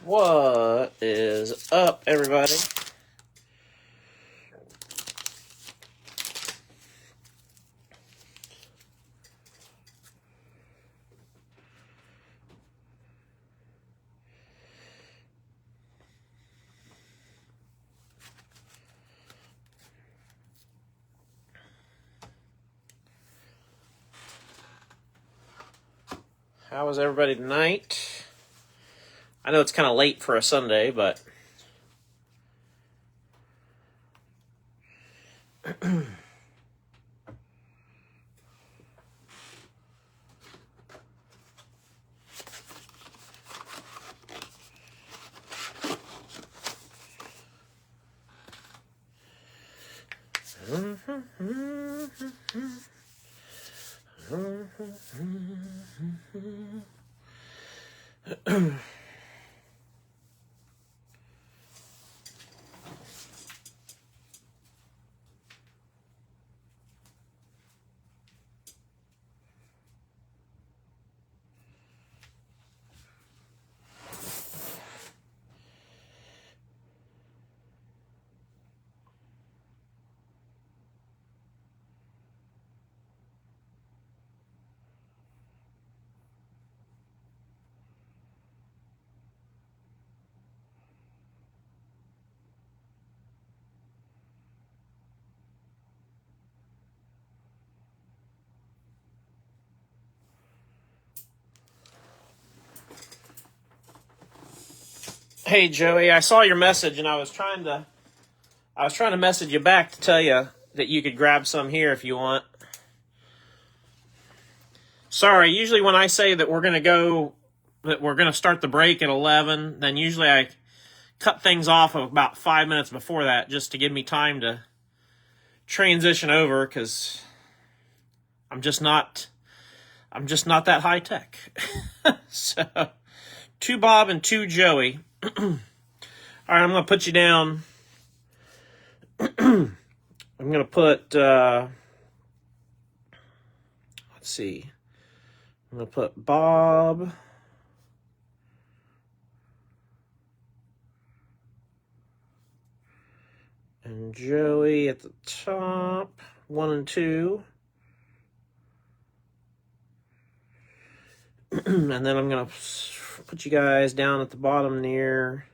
What is up, everybody? How was everybody tonight? I know it's kind of late for a Sunday, but hey Joey, I saw your message and I was trying to message you back to tell you that you could grab some here if you want. Sorry, usually when I say that we're going to start the break at 11, then usually I cut things off of about 5 minutes before that just to give me time to transition over, because I'm just not that high tech. So, 2 Bob and 2 Joey. All right, I'm going to put you down. I'm going to put, let's see. I'm going to put Bob. And Joey at the top. 1 and 2. And then I'm going to put you guys down at the bottom near.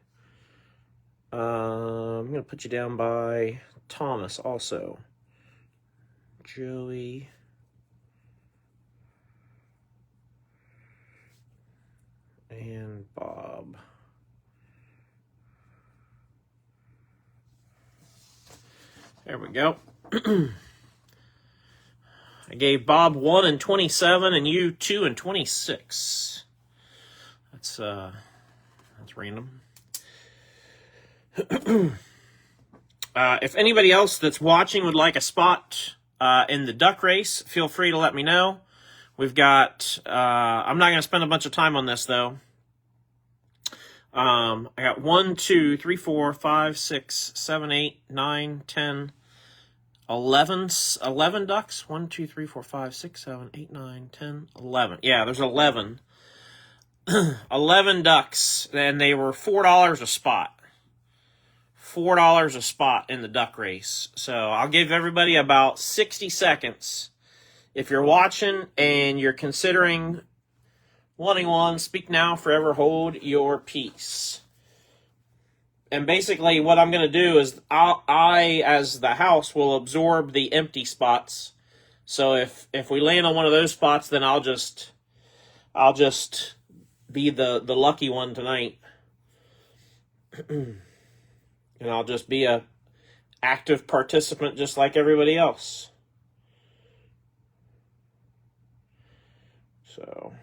I'm going to put you down by Thomas also. Joey. And Bob. There we go. I gave Bob 1 and 27 and you 2 and 26. That's random. If anybody else that's watching would like a spot in the duck race, feel free to let me know. We've got, I'm not going to spend a bunch of time on this though. I got 1, 2, 3, 4, 5, 6, 7, 8, 9, 10, 11 ducks. 1, 2, 3, 4, 5, 6, 7, 8, 9, 10, 11. Yeah, there's 11. 11 ducks, and they were $4 a spot. $4 a spot in the duck race. So I'll give everybody about 60 seconds. If you're watching and you're considering wanting one, speak now, forever hold your peace. And basically what I'm going to do is I, as the house, will absorb the empty spots. So if we land on one of those spots, then I'll just be the lucky one tonight. And I'll just be a active participant just like everybody else. So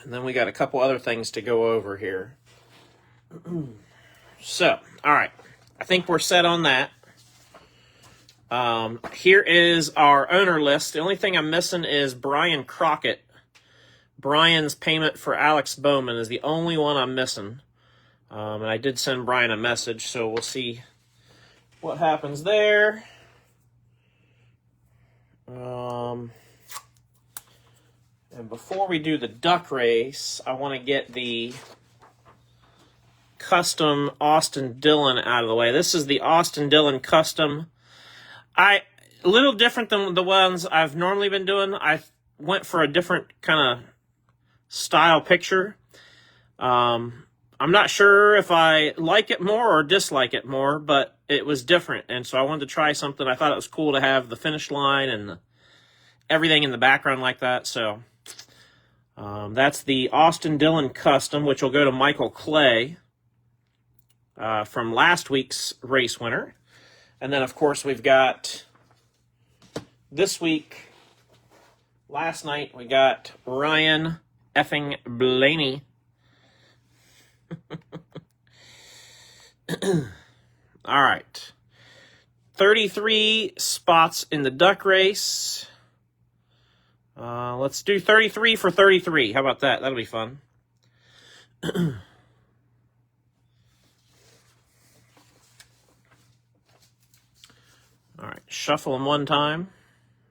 and then we got a couple other things to go over here. So, all right. I think we're set on that. Here is our owner list. The only thing I'm missing is Brian Crockett. Brian's payment for Alex Bowman is the only one I'm missing. And I did send Brian a message, so we'll see what happens there. And before we do the duck race, I want to get the custom Austin Dillon out of the way. This is the Austin Dillon custom. A little different than the ones I've normally been doing. I went for a different kind of style picture. I'm not sure if I like it more or dislike it more, but it was different, and so I wanted to try something. I thought it was cool to have the finish line and everything in the background like that, so that's the Austin Dillon Custom, which will go to Michael Clay from last week's race winner. And then, of course, we've got this week, last night, we got Ryan effing Blaney. All right. 33 spots in the duck race. Let's do 33 for 33. How about that? That'll be fun. All right. Shuffle them one time.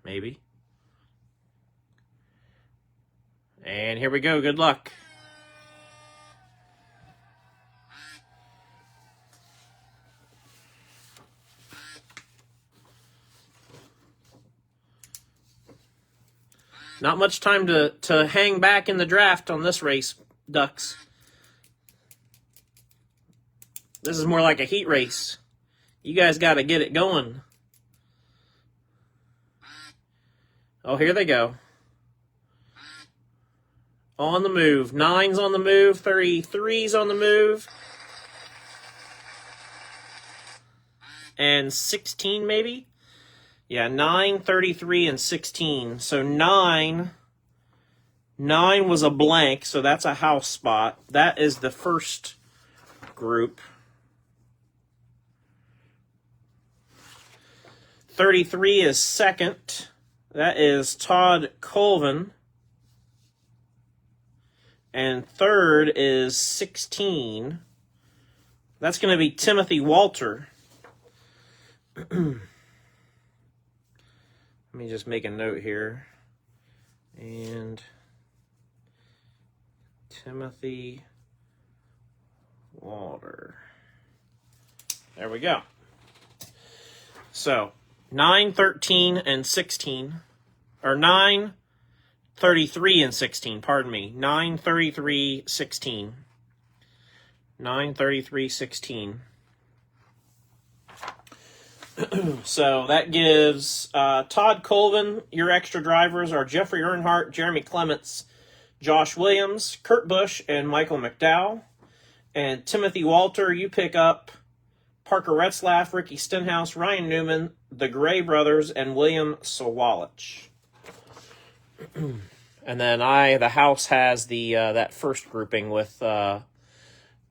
Maybe. And here we go. Good luck. Not much time to hang back in the draft on this race, Ducks. This is more like a heat race. You guys got to get it going. Oh, here they go. On the move. 9's on the move. 33's on the move. And 16 maybe? Yeah, 9, 33, and 16. So 9 was a blank, so that's a house spot. That is the first group. 33 is second. That is Todd Colvin. And third is 16. That's going to be Timothy Walter. Let me just make a note here. And Timothy Walter. There we go. So 9, 13, and 16. Or 9, 33, and 16. Pardon me. 9, 33, 16. 9, 33, 16. So that gives Todd Colvin, your extra drivers are Jeffrey Earnhardt, Jeremy Clements, Josh Williams, Kurt Busch, and Michael McDowell. And Timothy Walter, you pick up Parker Retzlaff, Ricky Stenhouse, Ryan Newman, the Gray Brothers, and William Sawalich. And then the house has the that first grouping with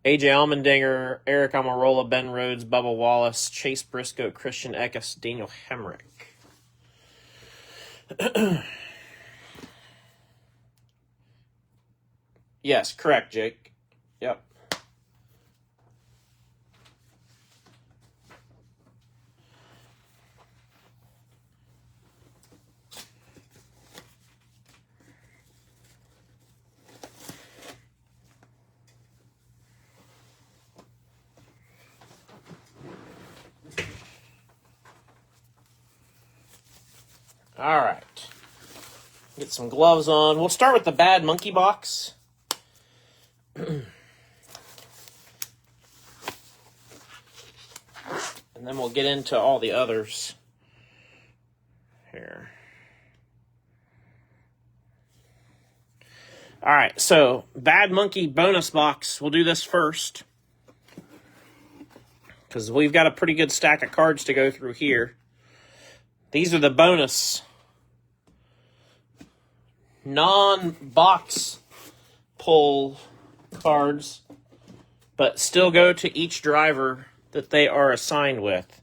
AJ Allmendinger, Eric Almirola, Ben Rhodes, Bubba Wallace, Chase Briscoe, Christian Eckes, Daniel Hemrick. Yes, correct, Jake. Yep. All right. Get some gloves on. We'll start with the Bad Monkey box. And then we'll get into all the others here. All right, so Bad Monkey bonus box. We'll do this first because we've got a pretty good stack of cards to go through here. These are the bonus non-box pull cards, but still go to each driver that they are assigned with.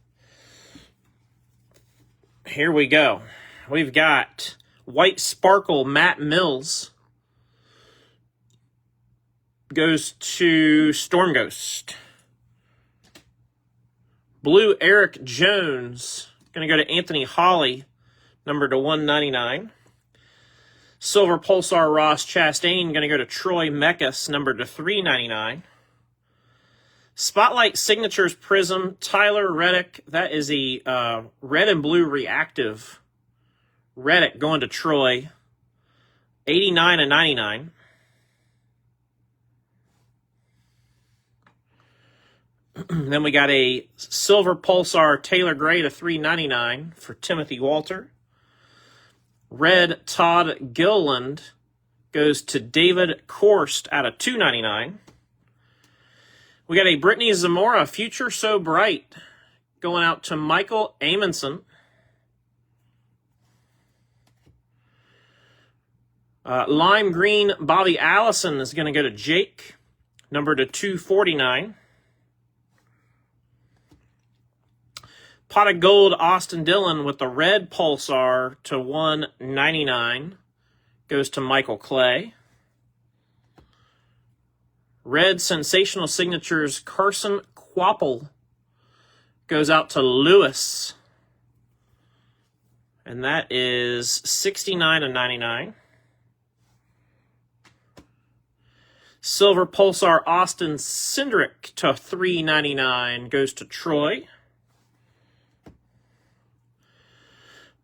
Here we go. We've got White Sparkle Matt Mills. goes to Storm Ghost. Blue Eric Jones, going to go to Anthony Hawley, numbered to 199. Silver Pulsar Ross Chastain, going to go to Troy Meckus, numbered to 399. Spotlight Signatures Prizm, Tyler Reddick. That is a red and blue reactive. Reddick going to Troy, 89 and 99. Then we got a Silver Pulsar Taylor Gray to 399 for Timothy Walter. Red Todd Gilliland goes to David Korst out of 299. We got a Brittany Zamora Future So Bright going out to Michael Amundsen. Lime Green Bobby Allison is going to go to Jake, numbered to 249. Pot of Gold Austin Dillon with the red Pulsar to 199 goes to Michael Clay. Red Sensational Signatures Carson Quapple goes out to Lewis. And that is 69 and 99. Silver Pulsar Austin Cindric to 399 goes to Troy.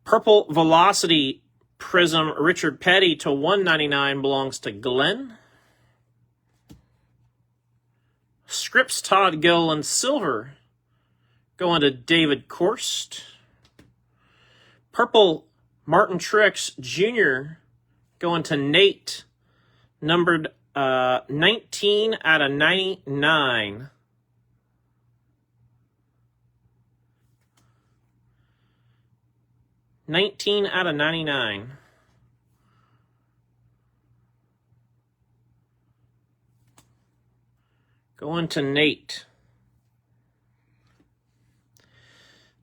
Purple Velocity Prizm Richard Petty to 199 belongs to Glenn. Scripps Todd Gilliland Silver going to David Korst. Purple Martin Truex Jr. going to Nate, numbered 19 out of 99. $19 out of 99. Going to Nate.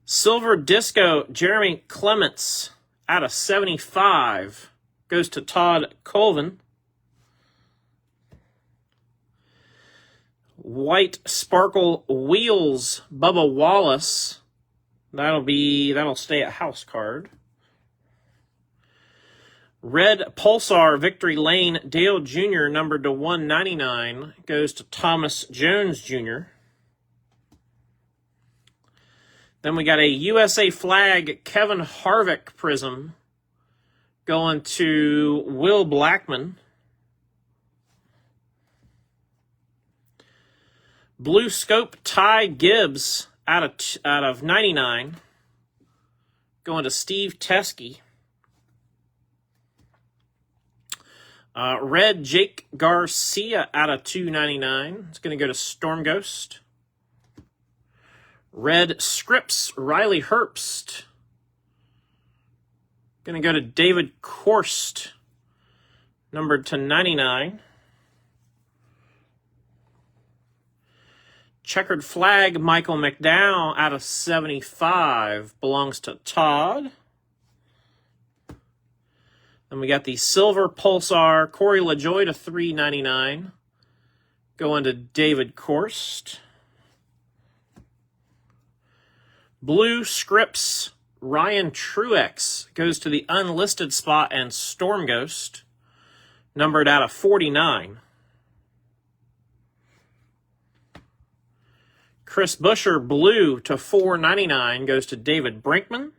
Silver Disco Jeremy Clements out of 75 goes to Todd Colvin. White Sparkle Wheels Bubba Wallace. That'll stay a house card. Red Pulsar Victory Lane Dale Jr. numbered to 199 goes to Thomas Jones Jr. Then we got a USA Flag Kevin Harvick Prizm going to Will Blackman. Blue Scope Ty Gibbs out of 99 going to Steve Teskey. Red Jake Garcia out of 299. It's going to go to Storm Ghost. Red Scripps Riley Herbst. Going to go to David Korst, numbered to 99. Checkered Flag Michael McDowell out of 75 belongs to Todd. Then we got the Silver Pulsar Corey LaJoy to 399 going to David Korst. Blue Scripps Ryan Truex goes to the unlisted spot and Storm Ghost, numbered out of 49. Chris Buescher Blue to 499 goes to David Brinkman.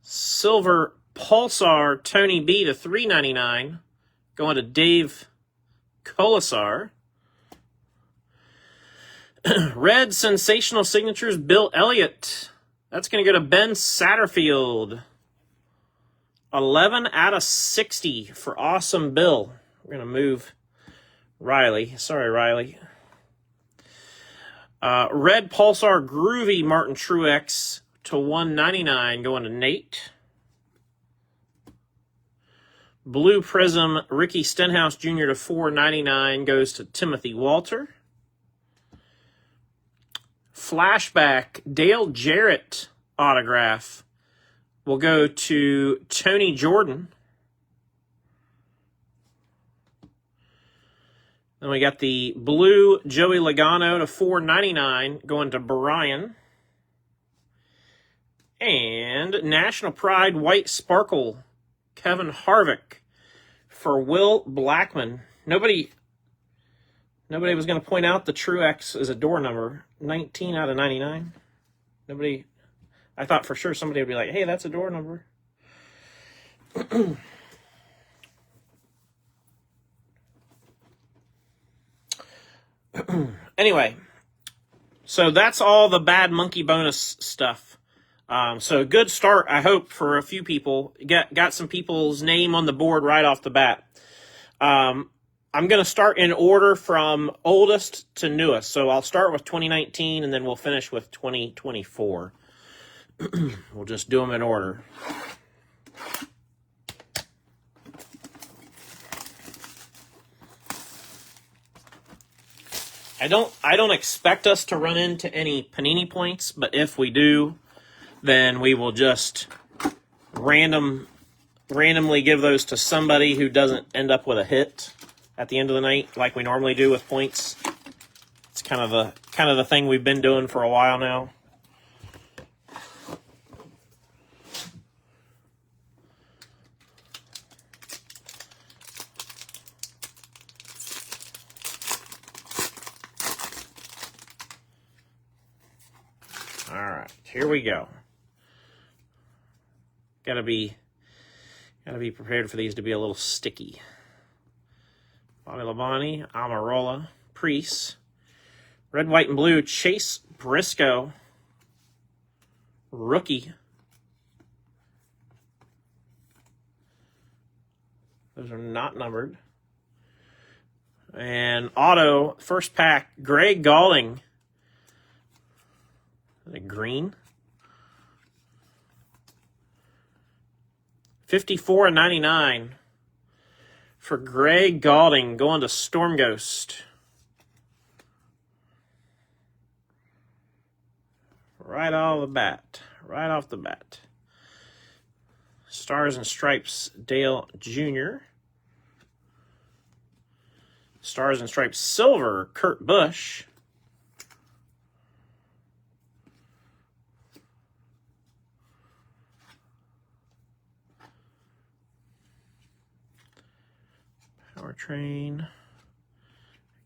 Silver Pulsar Tony B to 399 going to Dave Colasar. Red Sensational Signatures Bill Elliott. That's going to go to Ben Satterfield. 11 out of 60 for Awesome Bill. We're going to move Riley. Sorry, Riley. Red Pulsar Groovy Martin Truex to 199 going to Nate. Blue Prizm Ricky Stenhouse Jr. to 499 goes to Timothy Walter. Flashback Dale Jarrett autograph will go to Tony Jordan. Then we got the blue Joey Logano to $4.99 going to Brian. And National Pride White Sparkle Kevin Harvick for Will Blackman. Nobody was going to point out the Truex is a door number. 19 out of 99. Nobody. I thought for sure somebody would be like, hey, that's a door number. Anyway, so that's all the bad monkey bonus stuff. So good start, I hope, for a few people. Got some people's name on the board right off the bat. I'm going to start in order from oldest to newest. So I'll start with 2019, and then we'll finish with 2024. We'll just do them in order. I don't expect us to run into any Panini points, but if we do, then we will just randomly give those to somebody who doesn't end up with a hit at the end of the night, like we normally do with points. It's kind of the thing we've been doing for a while now. All right, here we go. Gotta be prepared for these to be a little sticky. Bobby Labonte, Amarola, Priest, red, white, and blue, Chase Briscoe, rookie. Those are not numbered. And auto, first pack, Greg Gaulding. Is it green? 54/99 for Greg Gaulding going to Storm Ghost. Right off the bat. Stars and Stripes, Dale Jr. Stars and Stripes Silver, Kurt Busch. Powertrain.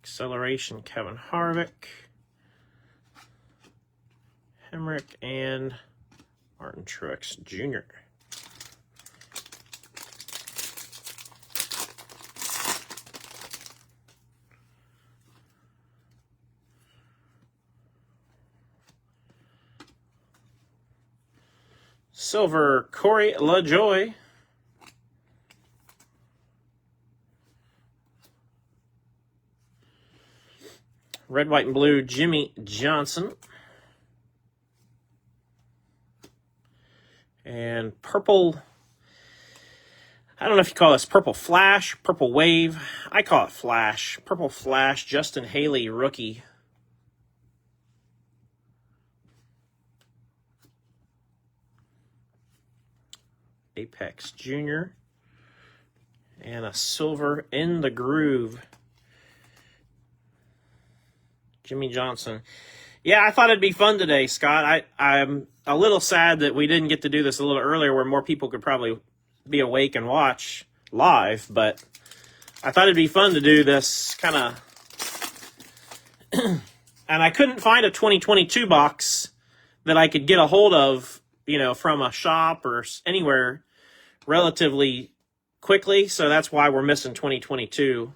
Acceleration, Kevin Harvick. Hemrick and Martin Truex Jr. Silver, Corey LaJoie. Red, white, and blue, Jimmy Johnson. And purple, I don't know if you call this purple flash, purple wave. I call it flash. Purple flash, Justin Haley, rookie. Apex Jr. And a silver in the groove. Jimmy Johnson. Yeah, I thought it'd be fun today, Scott. I'm a little sad that we didn't get to do this a little earlier where more people could probably be awake and watch live, but I thought it'd be fun to do this kind of... And I couldn't find a 2022 box that I could get a hold of, you know, from a shop or anywhere relatively quickly, so that's why we're missing 2022.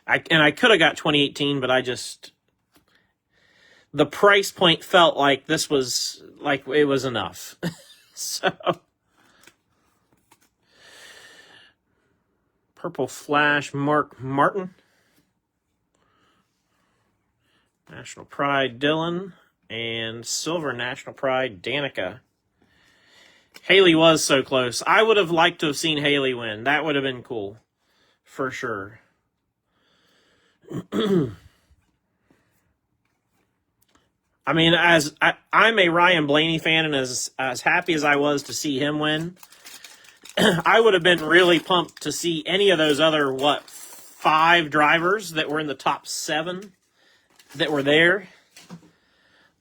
I could have got 2018, but the price point felt like this was, like it was enough. So, purple flash, Mark Martin. National Pride, Dylan. And silver National Pride, Danica. Haley was so close. I would have liked to have seen Haley win. That would have been cool. For sure. I mean, I'm a Ryan Blaney fan, and as happy as I was to see him win, I would have been really pumped to see any of those other, 5 drivers that were in the top 7 that were there.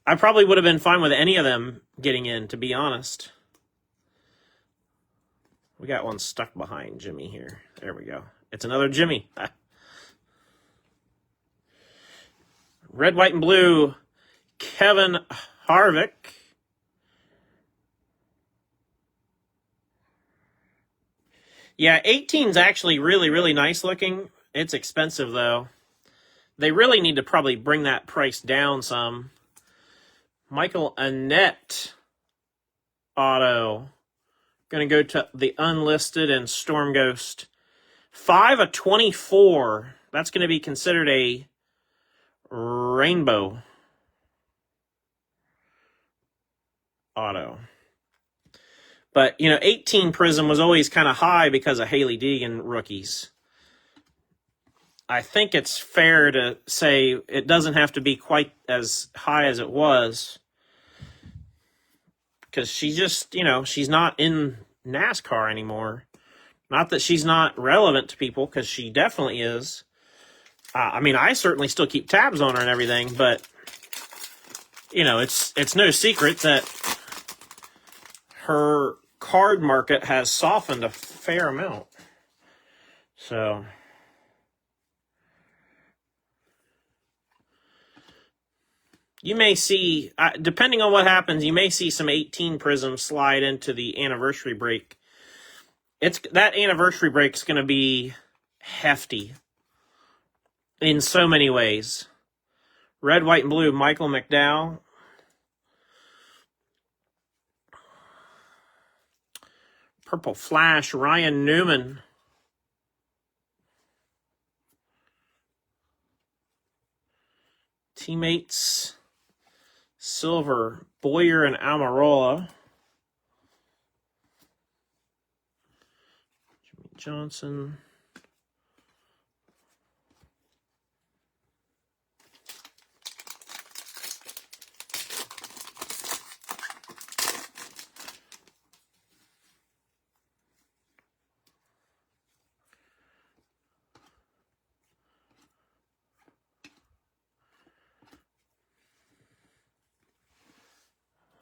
I probably would have been fine with any of them getting in, to be honest. We got one stuck behind Jimmy here. There we go. It's another Jimmy. Red, white, and blue, Kevin Harvick. Yeah, 18's actually really, really nice looking. It's expensive, though. They really need to probably bring that price down some. Michael Annett auto. Going to go to the unlisted and Storm Ghost. 5 of 24. That's going to be considered a rainbow auto. But, 18 Prizm was always kind of high because of Haley Deegan rookies. I think it's fair to say it doesn't have to be quite as high as it was. Because she just, she's not in NASCAR anymore. Not that she's not relevant to people, because she definitely is. I certainly still keep tabs on her and everything, but, it's no secret that her card market has softened a fair amount. So, you may see, depending on what happens, you may see some 18 Prizm slide into the anniversary break. That anniversary break is going to be hefty in so many ways. Red, white, and blue, Michael McDowell. Purple Flash, Ryan Newman. Teammates, silver, Boyer and Almirola. Jimmy Johnson.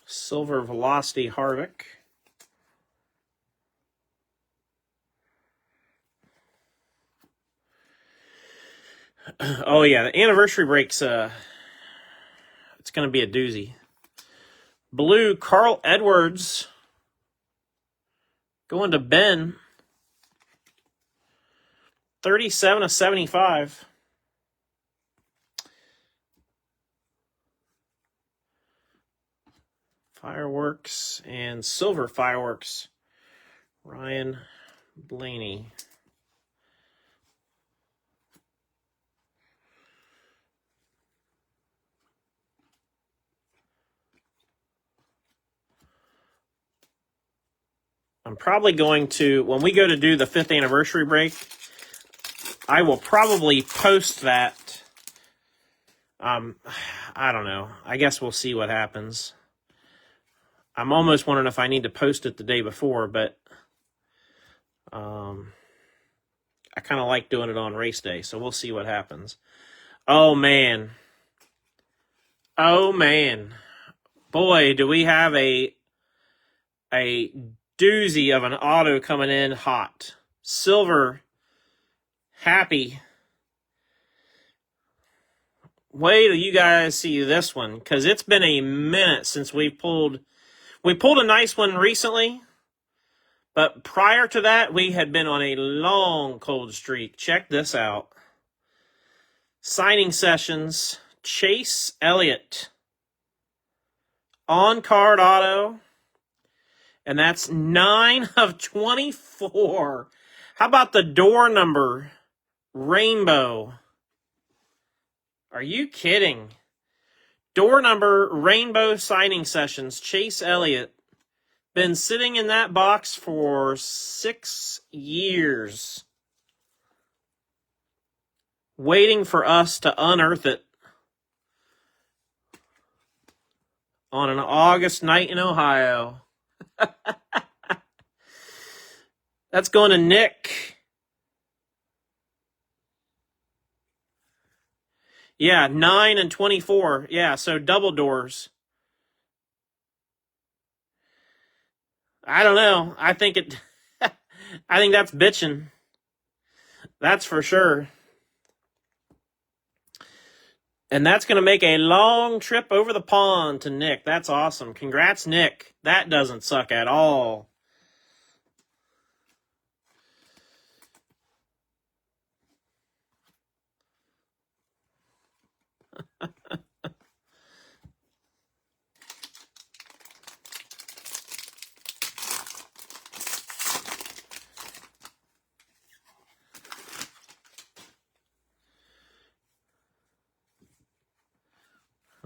Silver Velocity Harvick. Oh yeah, the anniversary break's it's going to be a doozy. Blue Carl Edwards going to Ben. 37 of 75. Fireworks and silver fireworks. Ryan Blaney. I'm probably going to, when we go to do the 5th anniversary break, I will probably post that. I don't know. I guess we'll see what happens. I'm almost wondering if I need to post it the day before, but I kind of like doing it on race day, so we'll see what happens. Oh, man. Oh, man. Boy, do we have a doozy of an auto coming in hot. Silver, Happy. Wait till you guys see this one, because it's been a minute since we pulled a nice one recently, but prior to that, we had been on a long cold streak. Check this out. Signing sessions, Chase Elliott. On-card auto, and that's 9 of 24. How about the door number? Rainbow. Are you kidding? Door number, rainbow signing sessions, Chase Elliott. Been sitting in that box for 6 years. Waiting for us to unearth it. On an August night in Ohio. That's going to Nick. Yeah, 9 and 24. Yeah, so double doors. I don't know. I think it. I think that's bitching. That's for sure. And that's going to make a long trip over the pond to Nick. That's awesome. Congrats, Nick. That doesn't suck at all.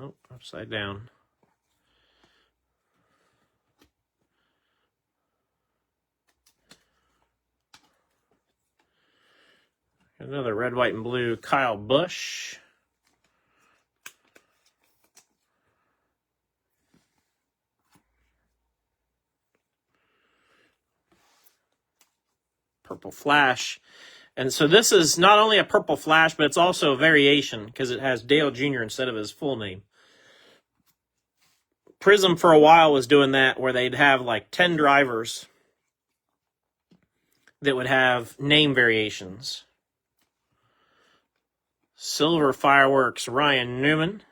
Oh, upside down. Another red, white, and blue Kyle Busch. Purple Flash. And so this is not only a Purple Flash, but it's also a variation because it has Dale Jr. instead of his full name. Prizm for a while was doing that where they'd have like 10 drivers that would have name variations. Silver Fireworks, Ryan Newman.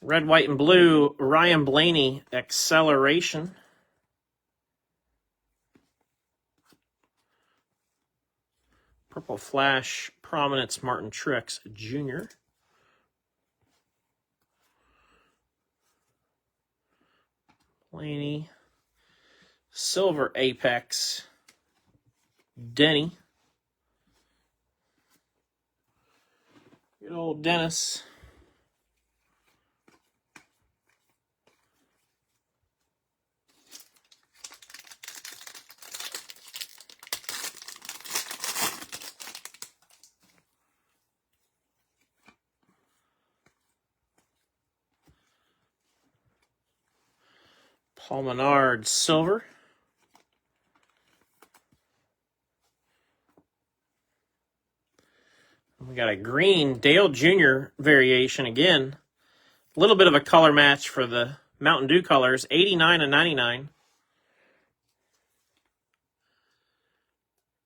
Red, white, and blue, Ryan Blaney, Acceleration. Purple Flash, Prominence, Martin Truex Jr. Blaney. Silver Apex, Denny. Good old Dennis. Paul Menard, Silver. We got a green Dale Jr. variation again. A little bit of a color match for the Mountain Dew colors, 89 and 99.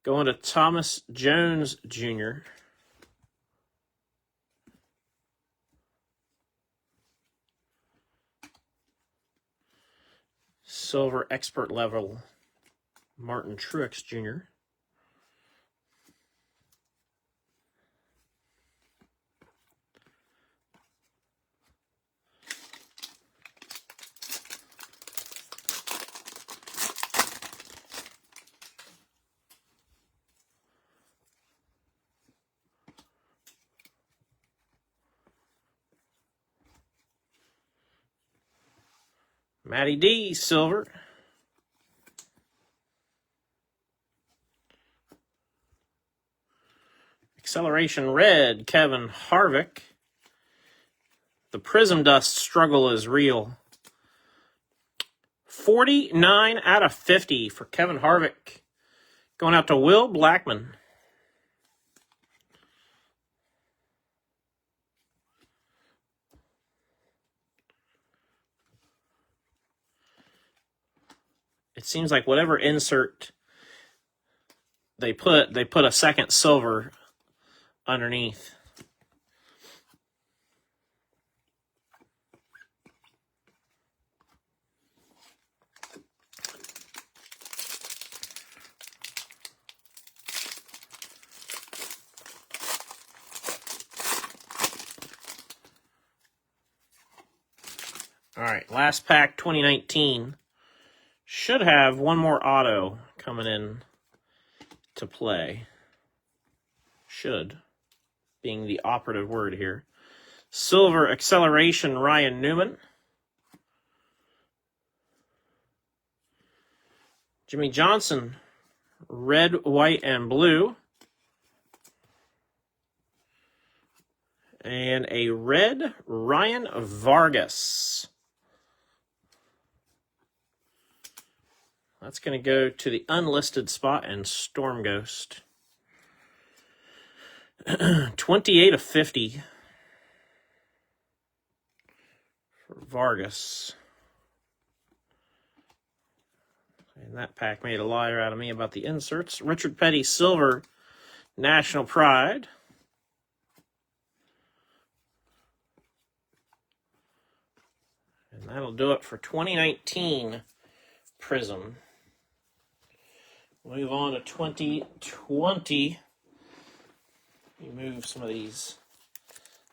Going to Thomas Jones Jr. Silver Expert Level, Martin Truex Jr. Matty D, Silver. Acceleration Red, Kevin Harvick. The Prizm Dust struggle is real. 49 out of 50 for Kevin Harvick. Going out to Will Blackman. It seems like whatever insert they put a second silver underneath. All right, last pack 2019. Should have one more auto coming in to play. Should. being the operative word here. Silver Acceleration, Ryan Newman. Jimmy Johnson, red, white, and blue. And a red Ryan Vargas. That's going to go to the unlisted spot and Storm Ghost. 28 of 50 for Vargas. And that pack made a liar out of me about the inserts. Richard Petty, silver, National Pride. And that'll do it for 2019 Prizm. Move on to 2020. You move some of these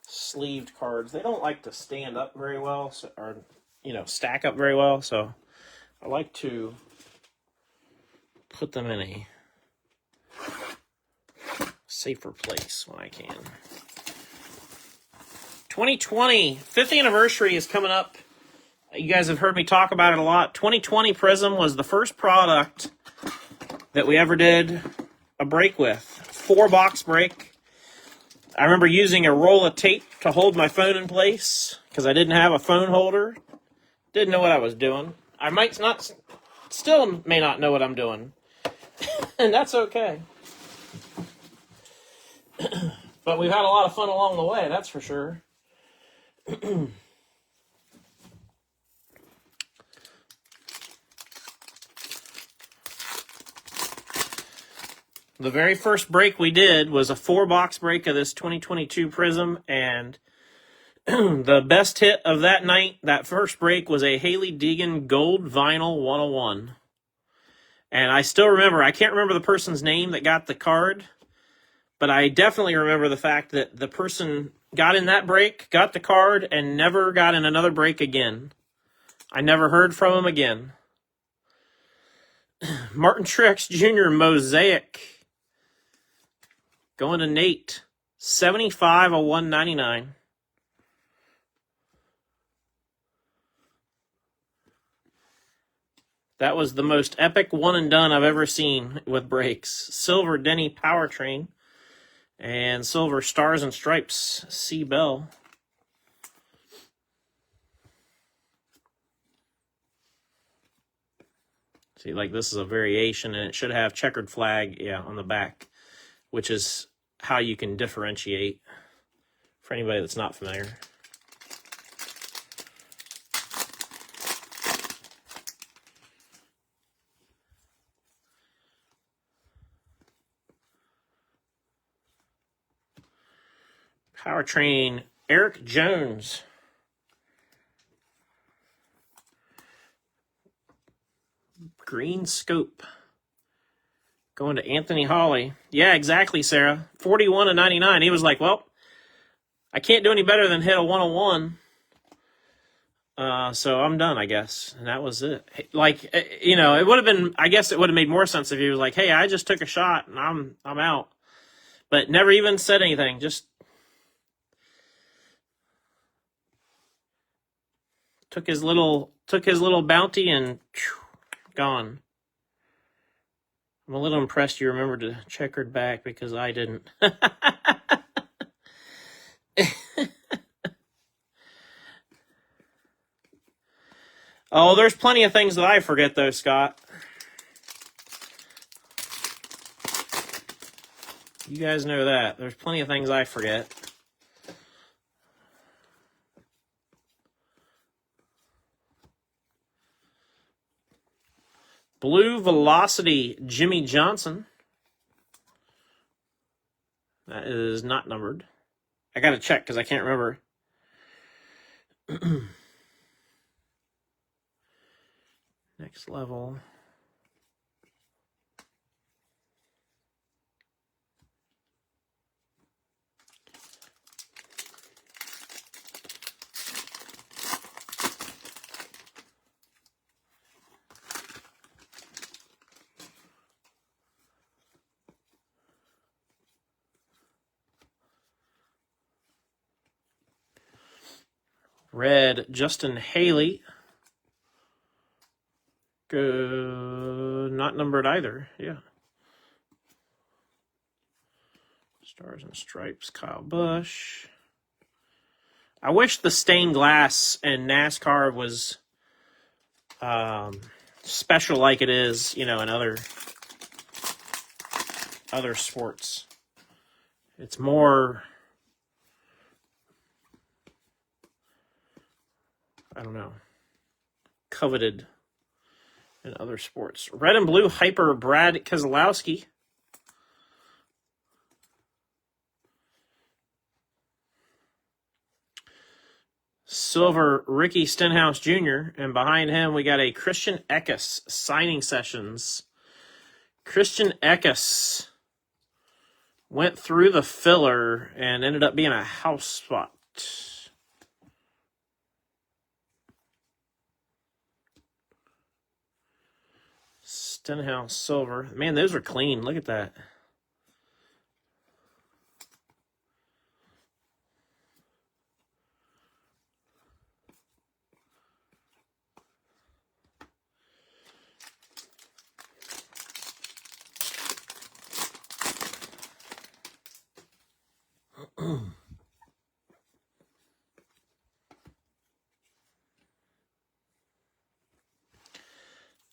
sleeved cards. They don't like to stand up very well, or stack up very well. So I like to put them in a safer place when I can. 2020 5th anniversary is coming up. You guys have heard me talk about it a lot. 2020 Prizm was the first product that we ever did a break with. 4-box break. I remember using a roll of tape to hold my phone in place because I didn't have a phone holder. Didn't know what I was doing. I still may not know what I'm doing. And that's okay. But we've had a lot of fun along the way, that's for sure. The very first break we did was a 4-box break of this 2022 Prizm, and the best hit of that night, that first break, was a Haley Deegan Gold Vinyl 101. And I still remember, I can't remember the person's name that got the card, but I definitely remember the fact that the person got in that break, got the card, and never got in another break again. I never heard from him again. Martin Truex Jr. Mosaic. Going to Nate. 75 of 199. That was the most epic one and done I've ever seen with breaks. Silver Denny Powertrain. And silver Stars and Stripes C. Bell. See, like this is a variation, and it should have checkered flag, on the back, which is how you can differentiate for anybody that's not familiar. Powertrain, Eric Jones. Green Scope. Going to Anthony Hawley. Yeah, exactly, Sarah. 41 of 99. He was like, well, I can't do any better than hit a 101. So I'm done, I guess. And that was it. Like, it would have been, I guess it would have made more sense if he was like, hey, I just took a shot and I'm out. But never even said anything. Just took his little bounty and gone. I'm a little impressed you remembered the checkered back because I didn't. Oh, there's plenty of things that I forget, though, Scott. You guys know that. There's plenty of things I forget. Blue Velocity, Jimmy Johnson. That is not numbered. I got to check because I can't remember. Next level. Red, Justin Haley. Good. Not numbered either. Yeah. Stars and Stripes, Kyle Busch. I wish the stained glass in NASCAR was special like it is, in other sports. It's more, I don't know, coveted in other sports. Red and blue hyper Brad Keselowski. Silver Ricky Stenhouse Jr. And behind him we got a Christian Eckes signing sessions. Christian Eckes went through the filler and ended up being a house spot. Stenhouse silver. Man, those are clean. Look at that.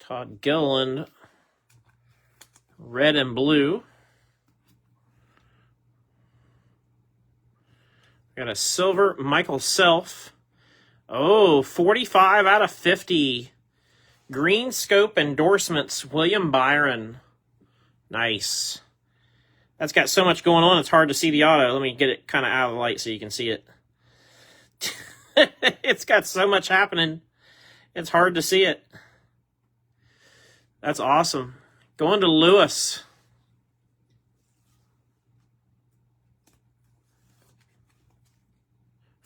Todd Gilliland, red and blue. Got a silver Michael Self. Oh, 45 out of 50. Green Scope endorsements, William Byron. Nice. That's got so much going on, it's hard to see the auto. Let me get it kind of out of the light so you can see it. It's got so much happening, it's hard to see it. That's awesome. Going to Lewis.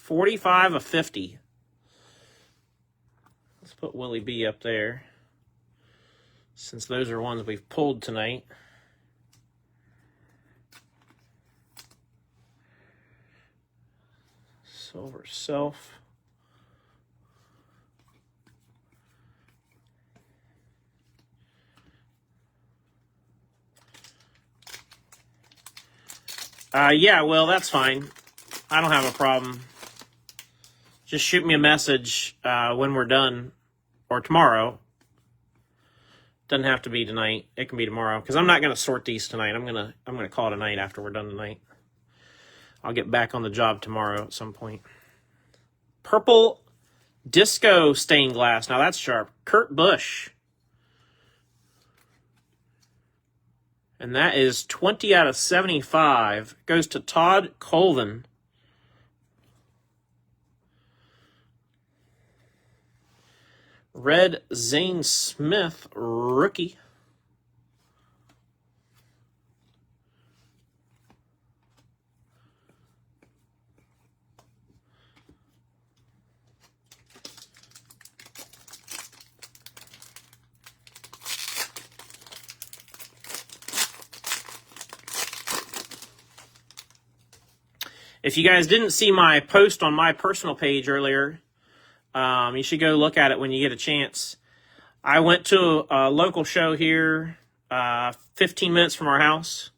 $45 of 50. Let's put Willie B up there, since those are ones we've pulled tonight. Silver Self. Yeah, well, that's fine. I don't have a problem. Just shoot me a message when we're done, or tomorrow. Doesn't have to be tonight. It can be tomorrow, because I'm not going to sort these tonight. I'm gonna call it a night after we're done tonight. I'll get back on the job tomorrow at some point. Purple Disco stained glass. Now that's sharp. Kurt Busch. And that is 20 out of 75. Goes to Todd Colvin. Red Zane Smith, rookie. If you guys didn't see my post on my personal page earlier, you should go look at it when you get a chance. I went to a local show here, 15 minutes from our house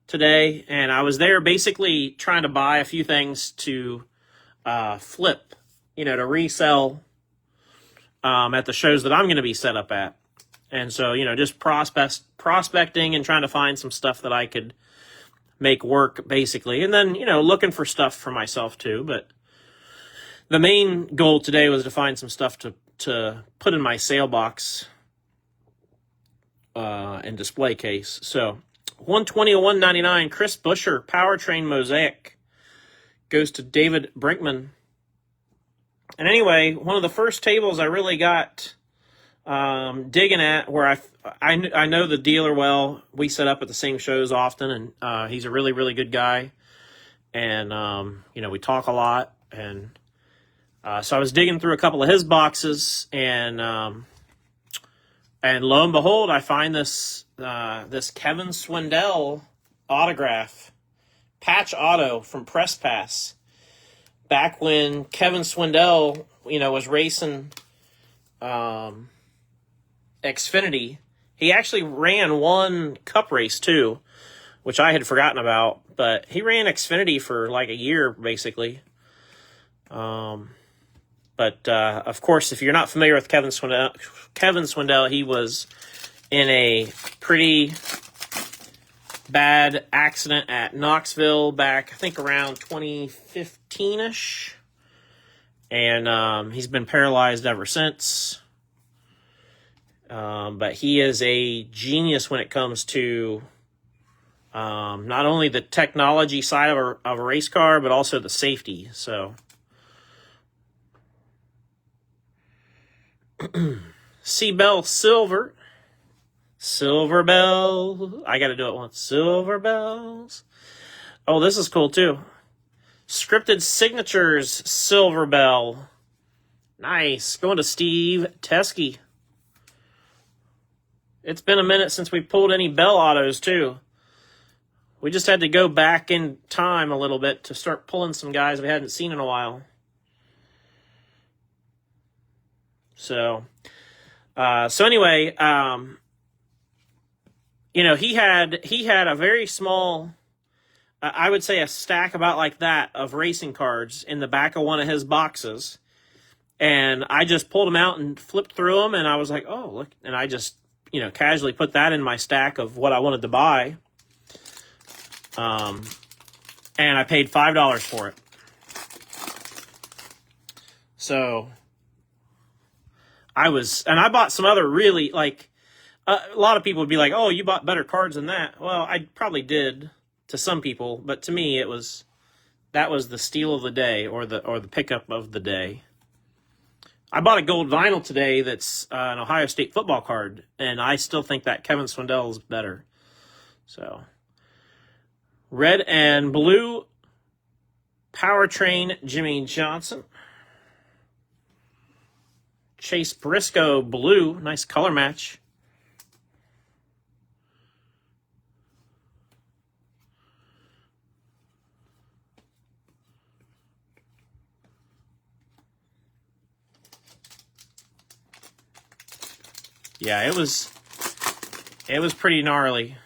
today, and I was there basically trying to buy a few things to flip, to resell at the shows that I'm going to be set up at. And so, just prospecting and trying to find some stuff that I could make work, basically. And then, looking for stuff for myself too. But the main goal today was to find some stuff to put in my sale box and display case. So 120 of 199, Chris Buescher, Powertrain Mosaic, goes to David Brinkman. And anyway, one of the first tables I really got digging at, where I know the dealer well. We set up at the same shows often, and he's a really, really good guy. And, we talk a lot. And so I was digging through a couple of his boxes, and lo and behold, I find this Kevin Swindell autograph, patch auto from Press Pass, back when Kevin Swindell, was racing Xfinity. He actually ran one cup race too, which I had forgotten about. But he ran Xfinity for like a year, basically. But of course, if you're not familiar with Kevin Swindell, he was in a pretty bad accident at Knoxville back, I think, around 2015-ish. And he's been paralyzed ever since. But he is a genius when it comes to not only the technology side of a race car, but also the safety. So, Seabell Silver. Silver Bell. I got to do it once. Silver Bells. Oh, this is cool too. Scripted Signatures Silver Bell. Nice. Going to Steve Teskey. It's been a minute since we pulled any Bell autos too. We just had to go back in time a little bit to start pulling some guys we hadn't seen in a while. So anyway, he had a very small, I would say a stack about like that of racing cards in the back of one of his boxes. And I just pulled them out and flipped through them, and I was like, oh, look. And I just, casually put that in my stack of what I wanted to buy. And I paid $5 for it. So I bought some other really, like, a lot of people would be like, oh, you bought better cards than that. Well, I probably did to some people, but to me, that was the steal of the day, or the pickup of the day. I bought a gold vinyl today that's an Ohio State football card, and I still think that Kevin Swindell is better. So, red and blue, Powertrain Jimmy Johnson. Chase Briscoe blue, nice color match. Yeah, it was pretty gnarly.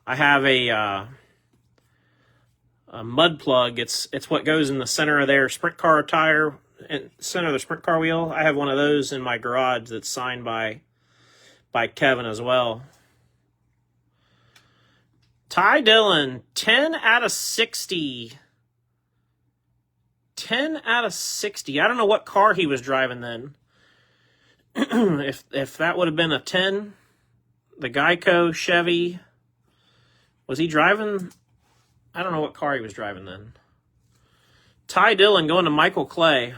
I have a mud plug. It's what goes in the center of their sprint car tire, and center of the sprint car wheel. I have one of those in my garage that's signed by Kevin as well. Ty Dillon, 10 out of 60. 10 out of 60. I don't know what car he was driving then. If that would have been a 10, the Geico Chevy, was he driving? I don't know what car he was driving then. Ty Dillon going to Michael Clay.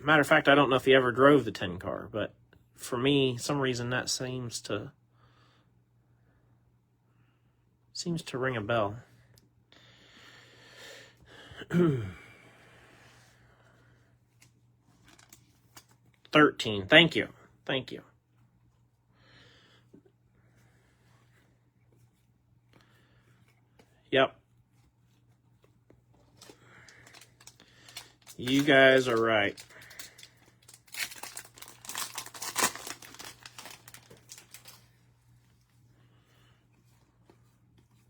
Matter of fact, I don't know if he ever drove the 10 car, but for me, some reason that seems to ring a bell. 13. Thank you. Yep. You guys are right.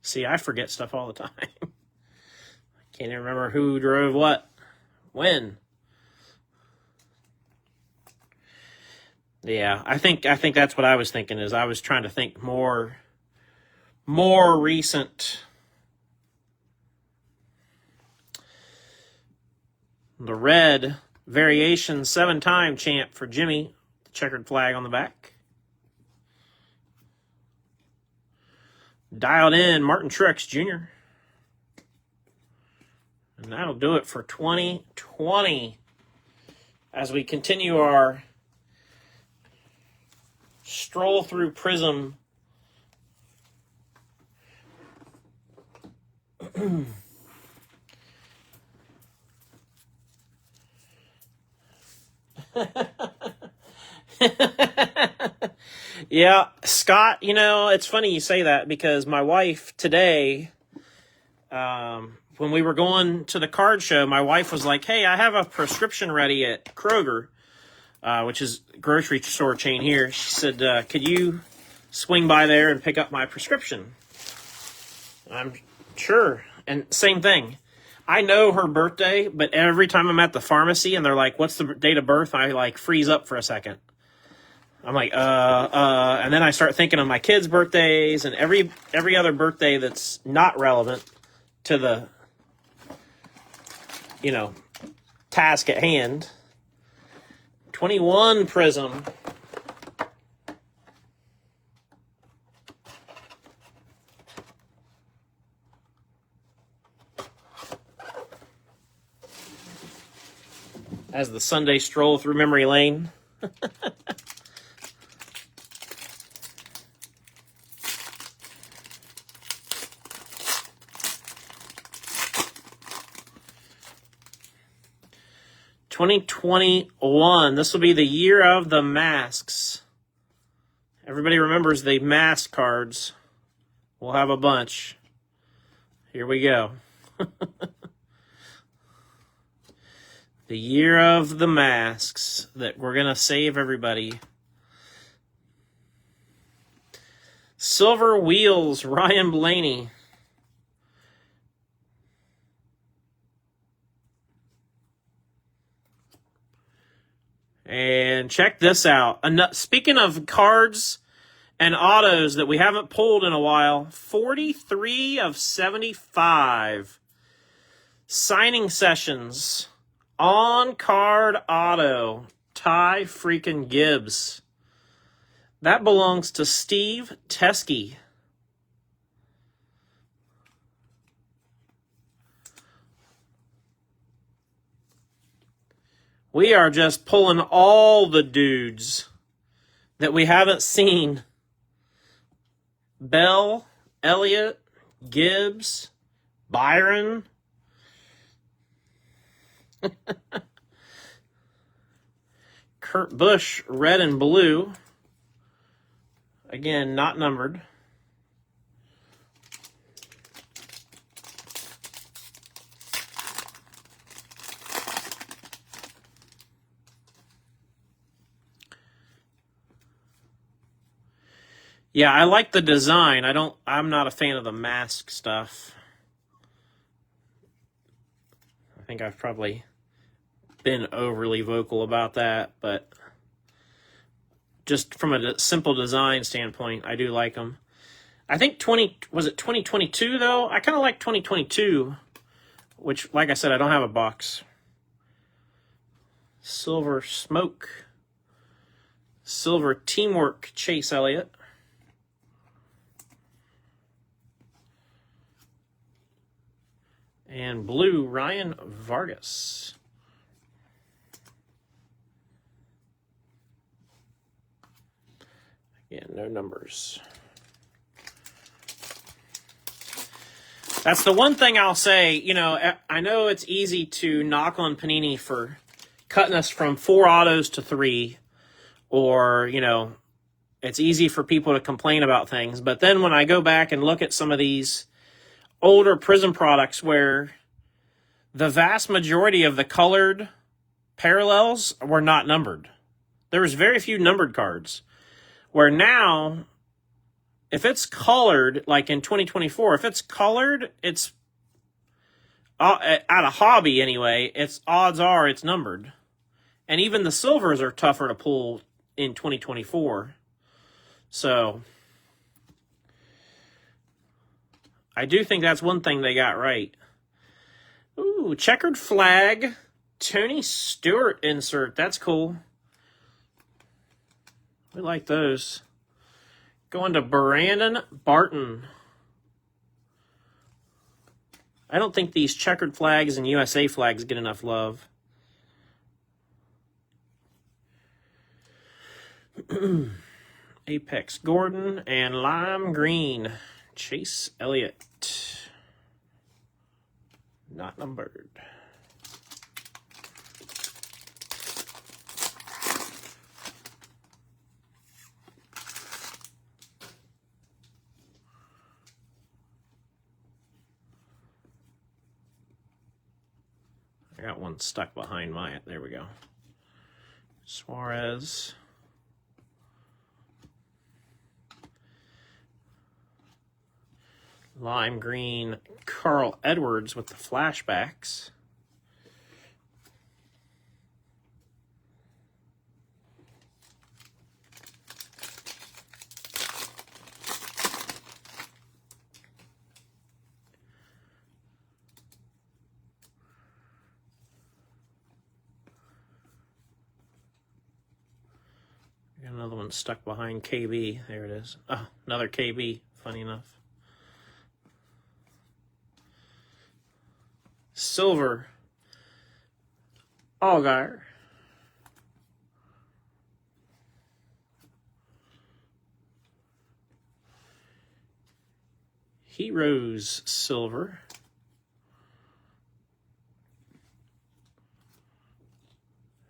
See, I forget stuff all the time. I can't even remember who drove what, when. Yeah, I think that's what I was thinking. Is I was trying to think more recent. The red variation 7-time champ for Jimmy, the checkered flag on the back. Dialed in Martin Truex Jr. And that'll do it for 2020 as we continue our stroll through Prizm. Yeah, Scott, you know, it's funny you say that because my wife today, when we were going to the card show, my wife was like, hey, I have a prescription ready at Kroger, which is a grocery store chain here. She said, could you swing by there and pick up my prescription? I'm sure. And same thing. I know her birthday, but every time I'm at the pharmacy and they're like, what's the date of birth? I like freeze up for a second. I'm like, and then I start thinking of my kids' birthdays and every other birthday that's not relevant to the, you know, task at hand. 21 Prizm. As the Sunday stroll through memory lane. $2021. This will be the year of the masks. Everybody remembers the mask cards. We'll have a bunch. Here we go. The year of the masks that we're going to save everybody. Silver Wheels, Ryan Blaney. And check this out. Speaking of cards and autos that we haven't pulled in a while, 43 of 75 signing sessions. On card auto, Ty freaking Gibbs. That belongs to Steve Teskey. We are just pulling all the dudes that we haven't seen. Bell, Elliott, Gibbs, Byron. Kurt Busch, red and blue. Again, not numbered. Yeah, I like the design. I'm not a fan of the mask stuff. I think I've probably been overly vocal about that, but just from a simple design standpoint, I do like them. I think 2022 though? I kind of like 2022, which, like I said, I don't have a box. Silver Smoke. Silver Teamwork, Chase Elliott. And blue, Ryan Vargas. Again, no numbers. That's the one thing I'll say. You know, I know it's easy to knock on Panini for cutting us from 4 autos to 3. Or, you know, it's easy for people to complain about things. But then when I go back and look at some of these older Prizm products where the vast majority of the colored parallels were not numbered. There was very few numbered cards. Where now, if it's colored, like in 2024, if it's colored, it's, at a hobby anyway, it's odds are it's numbered. And even the silvers are tougher to pull in 2024. So, I do think that's one thing they got right. Ooh, checkered flag. Tony Stewart insert. That's cool. We like those. Going to Brandon Barton. I don't think these checkered flags and USA flags get enough love. Apex Gordon and Lime Green. Chase Elliott. Not numbered. got one stuck behind my, there we go. Suarez. Lime green Carl Edwards with the flashbacks. Got another one stuck behind KB. There it is. Oh, another KB. Funny enough. Silver. Allgaier. Heroes silver.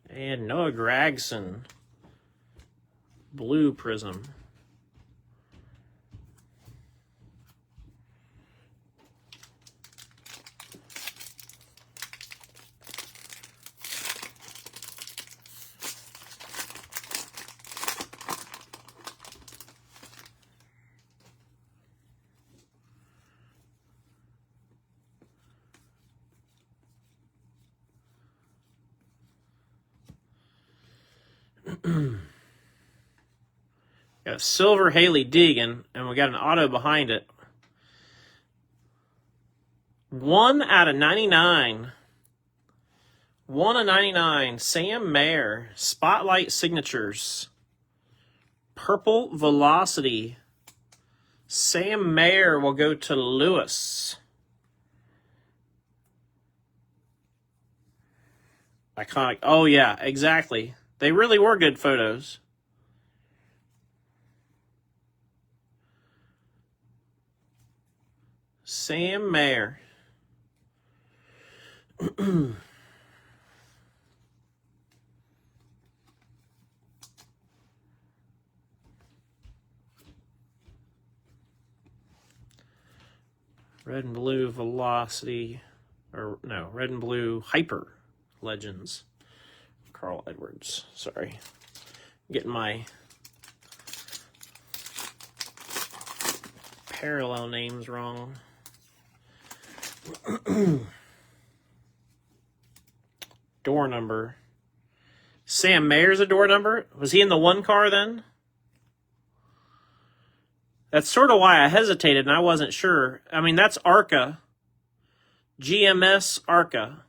And Noah Gragson. Blue Prizm. Got a silver Haley Deegan, and we got an auto behind it. 1/99. 1/99. Sam Mayer. Spotlight Signatures. Purple Velocity. Sam Mayer will go to Lewis. Iconic. Oh, yeah, exactly. They really were good photos. Sam Mayer. Red and blue Velocity, or no, red and blue Hyper Legends. Carl Edwards. Sorry. Getting my parallel names wrong. Door number. Sam Mayer's a door number? Was he in the one car then? That's sort of why I hesitated and I wasn't sure. I mean, that's ARCA. GMS ARCA.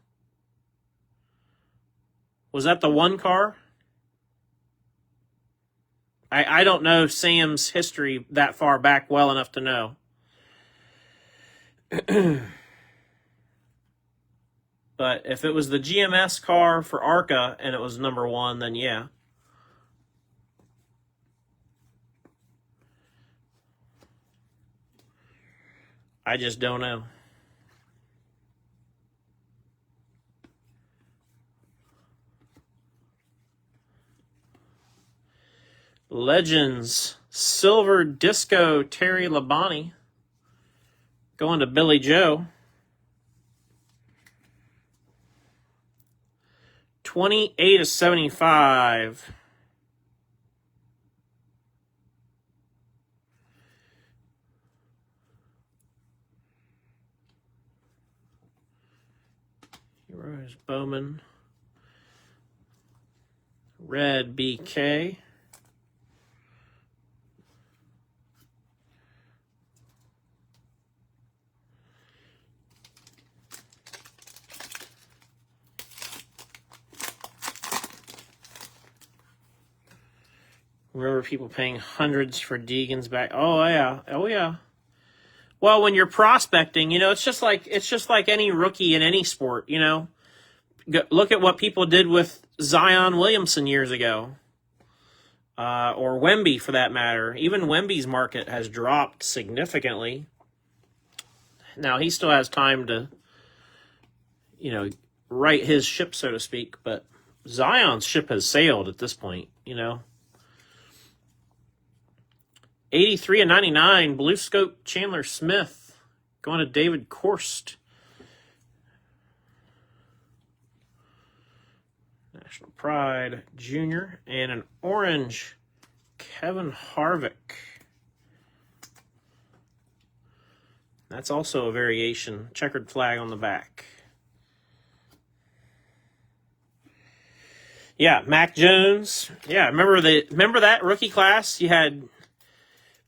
Was that the one car? I don't know Sam's history that far back well enough to know. But if it was the GMS car for ARCA and it was number 1, then yeah. I just don't know. Legends. Silver Disco Terry Labonte. Going to Billy Joe. 28/75. Heroes Bowman. Red BK. Remember people paying hundreds for Deegan's back? Oh yeah, oh yeah. Well, when you're prospecting, you know, it's just like any rookie in any sport. You know, look at what people did with Zion Williamson years ago, or Wemby for that matter. Even Wemby's market has dropped significantly. Now he still has time to, you know, right his ship, so to speak. But Zion's ship has sailed at this point. You know. 83/99, Blue Scope Chandler Smith. Going to David Korst. National Pride Junior, and an orange Kevin Harvick. That's also a variation, checkered flag on the back. Yeah, Mac Jones. Yeah, remember that rookie class? You had,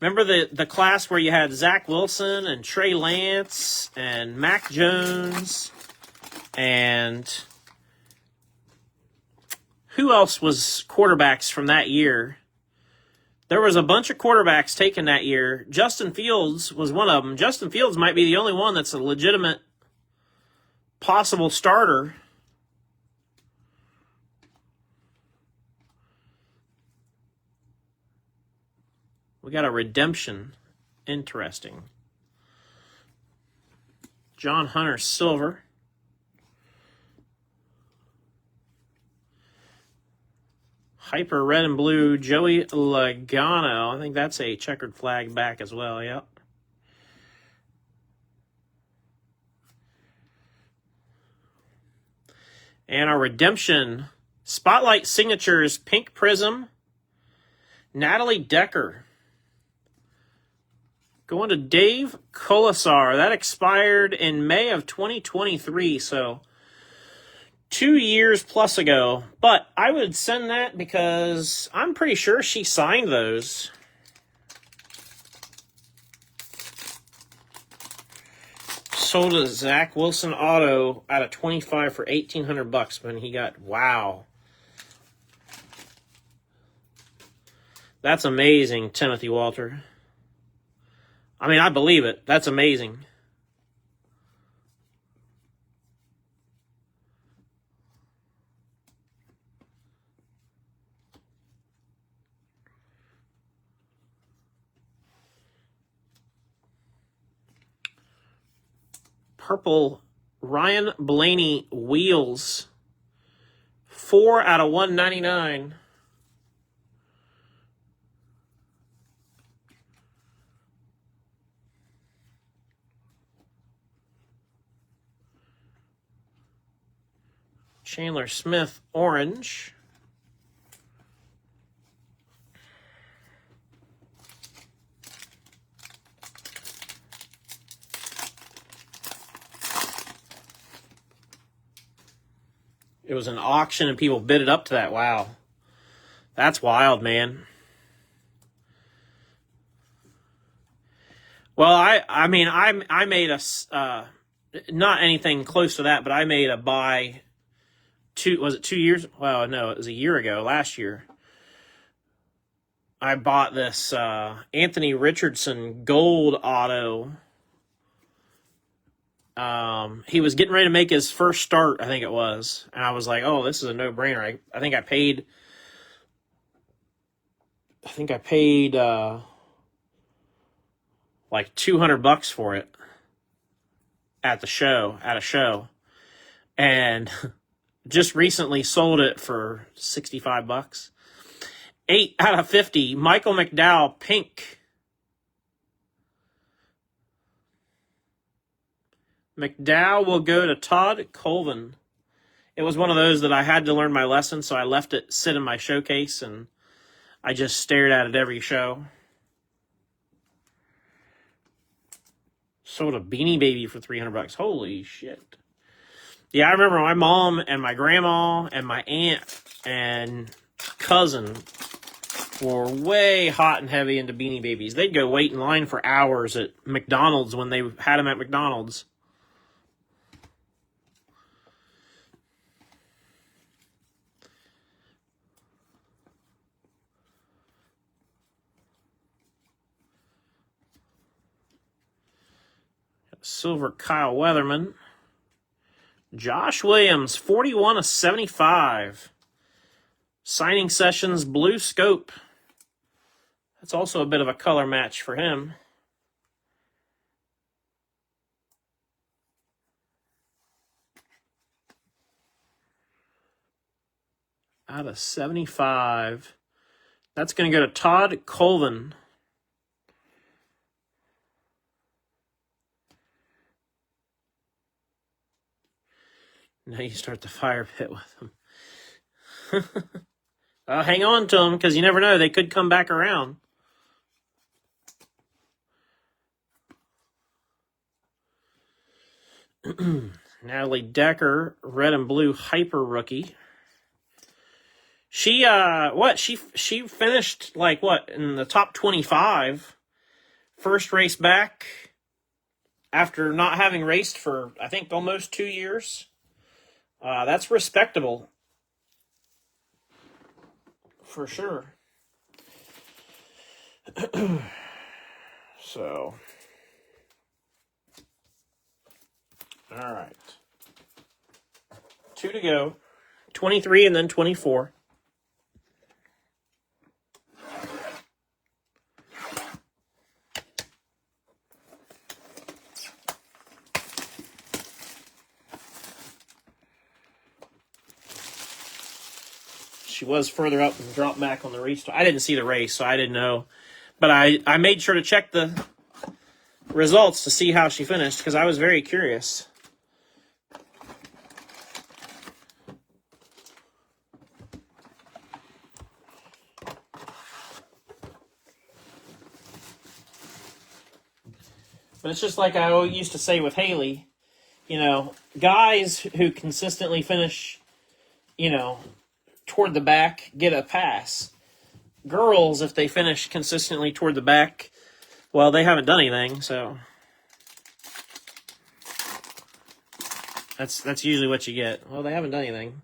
remember the class where you had Zach Wilson and Trey Lance and Mac Jones, and who else was quarterbacks from that year? There was a bunch of quarterbacks taken that year. Justin Fields was one of them. Justin Fields might be the only one that's a legitimate possible starter. We got a redemption. Interesting. John Hunter silver. Hyper red and blue, Joey Logano. I think that's a checkered flag back as well, yep. And our redemption, Spotlight Signatures, Pink Prizm, Natalie Decker. Going to Dave Colasar. That expired in May of 2023, so 2 years plus ago. But I would send that because I'm pretty sure she signed those. Sold a Zach Wilson auto out of 25 for $1,800 when he got, wow. That's amazing, Timothy Walter. I mean, I believe it. That's amazing. Purple Ryan Blaney wheels. 4 out of 199. Chandler Smith, orange. It was an auction and people bid it up to that. Wow. That's wild, man. Well, I mean, I made a, not anything close to that, but I made a buy. Was it 2 years? Well, no, it was a year ago, last year. I bought this Anthony Richardson gold auto. He was getting ready to make his first start, I think it was. And I was like, oh, this is a no-brainer. I think I paid like $200 for it at a show. And just recently sold it for $65. 8 out of 50. Michael McDowell, pink. McDowell will go to Todd Colvin. It was one of those that I had to learn my lesson, so I left it sit in my showcase, and I just stared at it every show. Sold a Beanie Baby for $300. Holy shit. Yeah, I remember my mom and my grandma and my aunt and cousin were way hot and heavy into Beanie Babies. They'd go wait in line for hours at McDonald's when they had them at McDonald's. Silver Kyle Weatherman. Josh Williams, 41 of 75. Signing Sessions, blue scope. That's also a bit of a color match for him. Out of 75. That's going to go to Todd Colvin. Now you start the fire pit with him. Hang on to them because you never know. They could come back around. Natalie Decker, red and blue hyper rookie. She she finished like what in the top 25, first race back after not having raced for I think almost 2 years. That's respectable for sure. So, all right, 2 to go, 23 and then 24. She was further up and dropped back on the restart. I didn't see the race, so I didn't know. But I made sure to check the results to see how she finished because I was very curious. But it's just like I used to say with Haley, you know, guys who consistently finish, you know, toward the back get a pass. Girls, if they finish consistently toward the back, well, they haven't done anything, so that's usually what you get. Well, they haven't done anything.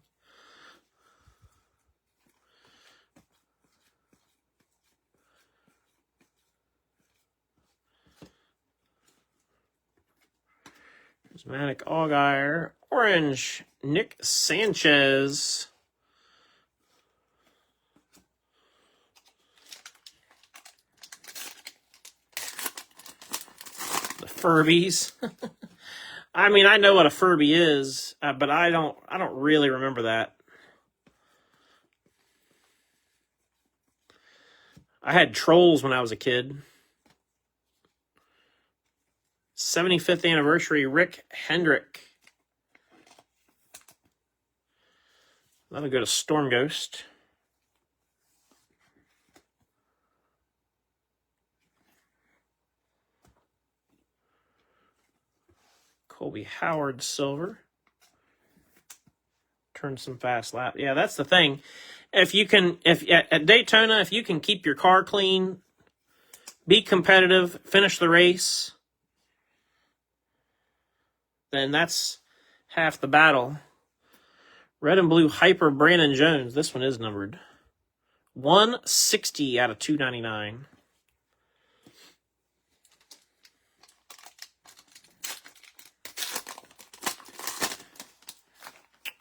Prismatic Allgaier, orange, Nick Sanchez. The Furbies. I mean, I know what a Furby is, but I don't really remember that. I had Trolls when I was a kid. 75th anniversary, Rick Hendrick. That'll go to Storm Ghost. Colby Howard silver. Turn some fast lap. Yeah, that's the thing. If at Daytona, if you can keep your car clean, be competitive, finish the race, then that's half the battle. Red and blue hyper Brandon Jones. This one is numbered. 160 out of 299.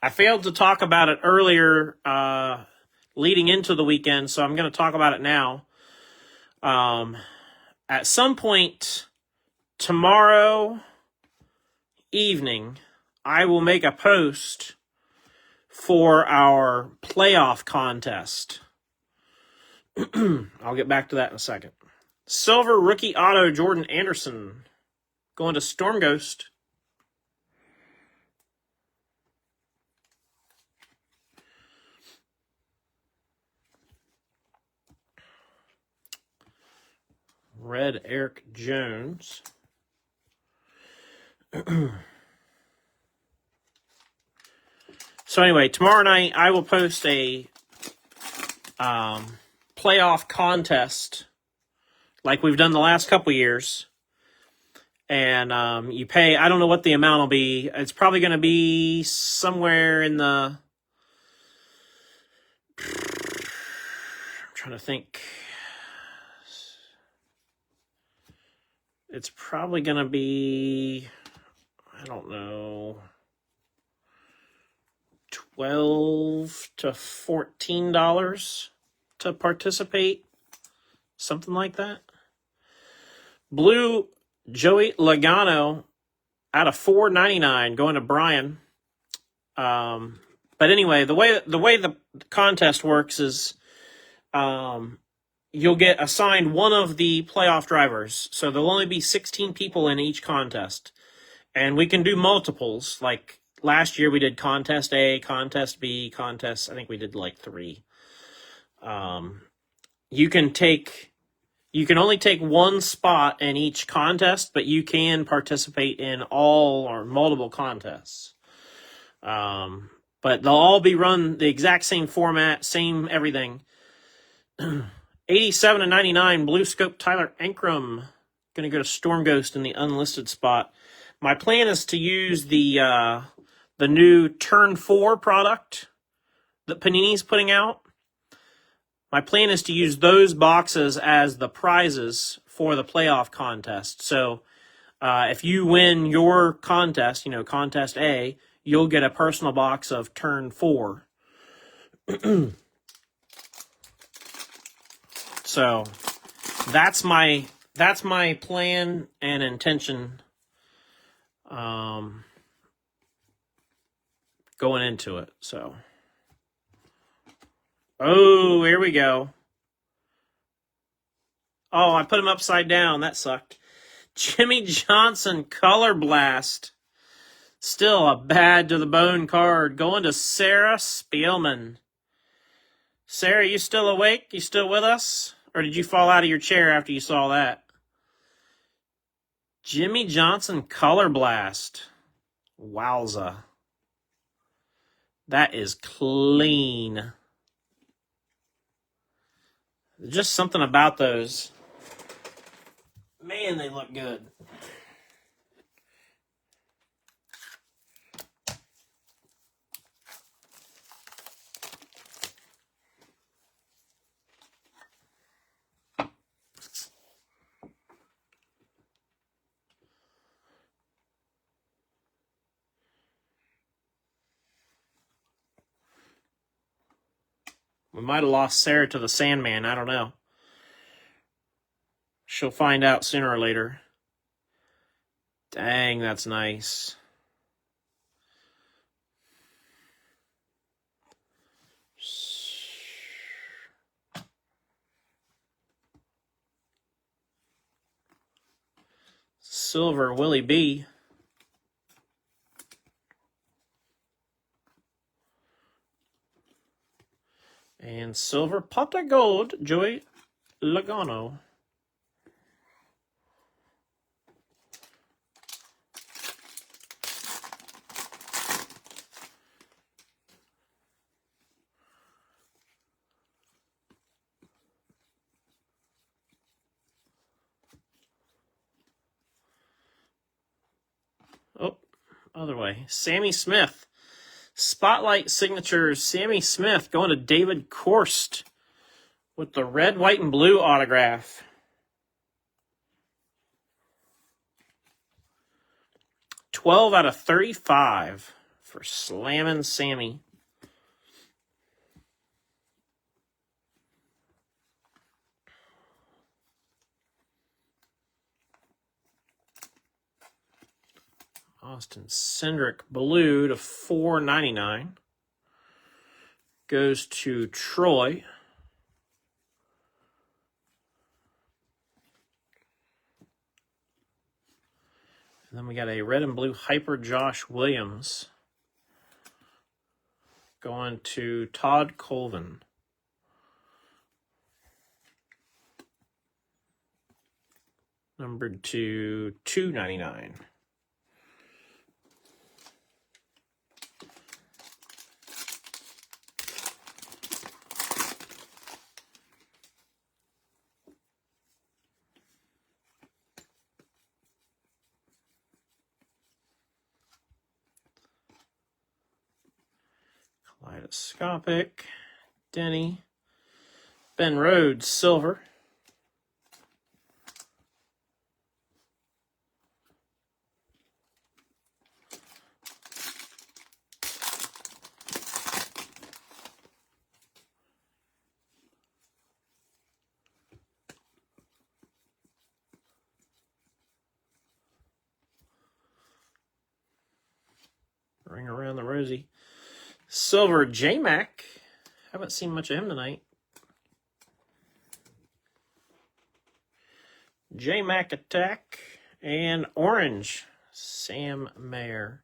I failed to talk about it earlier leading into the weekend, so I'm going to talk about it now. At some point tomorrow evening, I will make a post for our playoff contest. I'll get back to that in a second. Silver rookie auto Jordan Anderson going to Storm Ghost. Red Eric Jones. So anyway, tomorrow night I will post a playoff contest like we've done the last couple years. And you pay, I don't know what the amount will be. It's probably going to be somewhere in the, I'm trying to think. It's probably going to be, I don't know, $12 to $14 to participate. Something like that. Blue Joey Logano out of $4.99 going to Brian. But anyway, the way the contest works is you'll get assigned one of the playoff drivers. So there'll only be 16 people in each contest. And we can do multiples, like last year we did contest A, contest B, contest, I think we did like 3. You can only take one spot in each contest, but you can participate in all or multiple contests. But they'll all be run the exact same format, same everything. 87 and 99, Blue Scope Tyler Ankrum. Going to go to Storm Ghost in the unlisted spot. My plan is to use the new Turn 4 product that Panini's putting out. My plan is to use those boxes as the prizes for the playoff contest. So if you win your contest, contest A, you'll get a personal box of Turn 4. So that's my plan and intention going into it. So, oh, here we go. Oh, I put him upside down. That sucked. Jimmy Johnson, Color Blast. Still a bad to the bone card. Going to Sarah Spielman. Sarah, you still awake? You still with us? Or did you fall out of your chair after you saw that? Jimmy Johnson, Color Blast. Wowza. That is clean. Just something about those. Man, they look good. We might have lost Sarah to the Sandman. I don't know. She'll find out sooner or later. Dang, that's nice. Silver Willie B. And silver pot of gold, Joey Logano. Oh, other way. Sammy Smith. Spotlight signatures. Sammy Smith going to David Korst with the red, white, and blue autograph. $12 out of $35 for Slammin' Sammy. Austin Cindric blue to $4.99. Goes to Troy. And then we got a red and blue hyper Josh Williams. Going to Todd Colvin. Numbered to $2.99. Kaleidoscopic, Denny, Ben Rhodes, silver. Ring around the rosy. Silver J-Mac. Haven't seen much of him tonight. J-Mac Attack. And orange, Sam Mayer.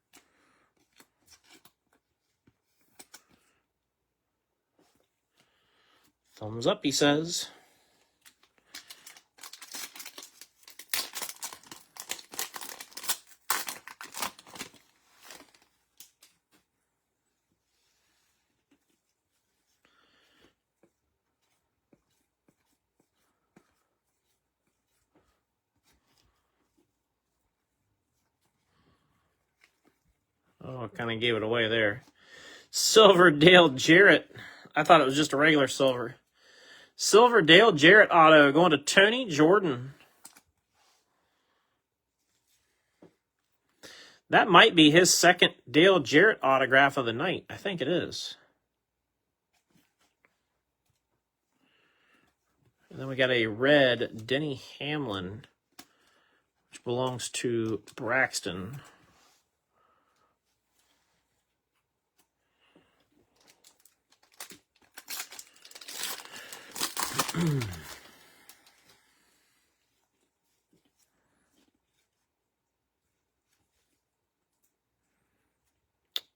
Thumbs up, he says. Oh, kind of gave it away there. Silver Dale Jarrett. I thought it was just a regular silver. Silver Dale Jarrett auto going to Tony Jordan. That might be his second Dale Jarrett autograph of the night. I think it is. And then we got a red Denny Hamlin, which belongs to Braxton.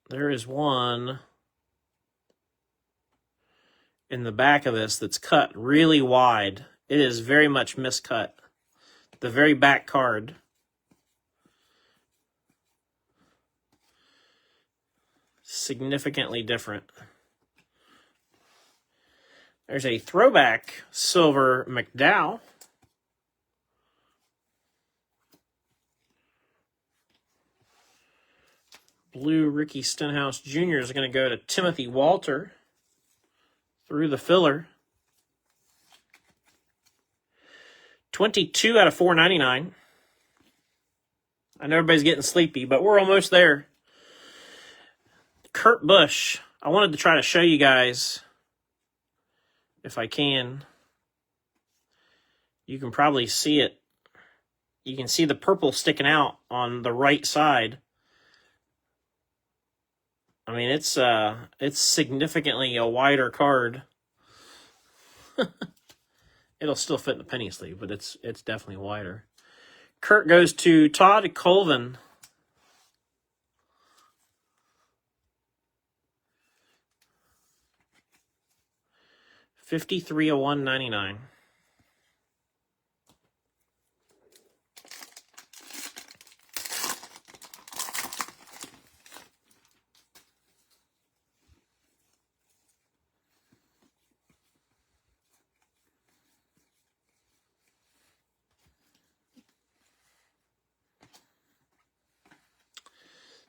There is one in the back of this that's cut really wide. It is very much miscut. The very back card. Significantly different. There's a throwback silver McDowell. Blue Ricky Stenhouse Jr. is going to go to Timothy Walter through the filler. 22 out of 499. I know everybody's getting sleepy, but we're almost there. Kurt Busch. I wanted to try to show you guys, if I can. You can probably see it. You can see the purple sticking out on the right side. I mean, it's significantly a wider card. It'll still fit in the penny sleeve, but it's definitely wider. Kurt goes to Todd Colvin. $53 of $199.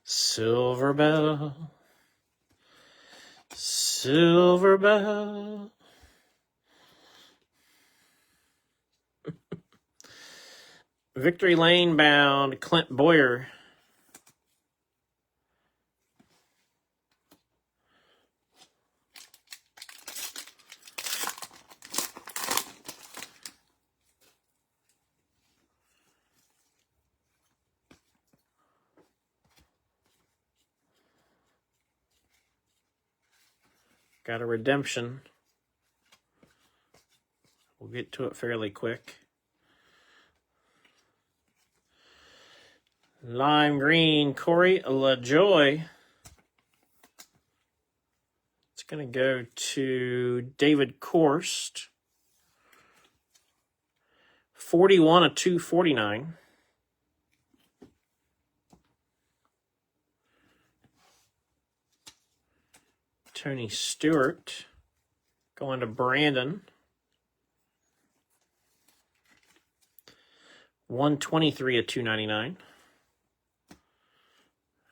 Silver Bell, Silver Bell. Victory Lane bound Clint Boyer. Got a redemption. We'll get to it fairly quick. Lime green, Corey LaJoy. It's going to go to David Korst. 41 of 249. Tony Stewart going to Brandon. 123 of 299.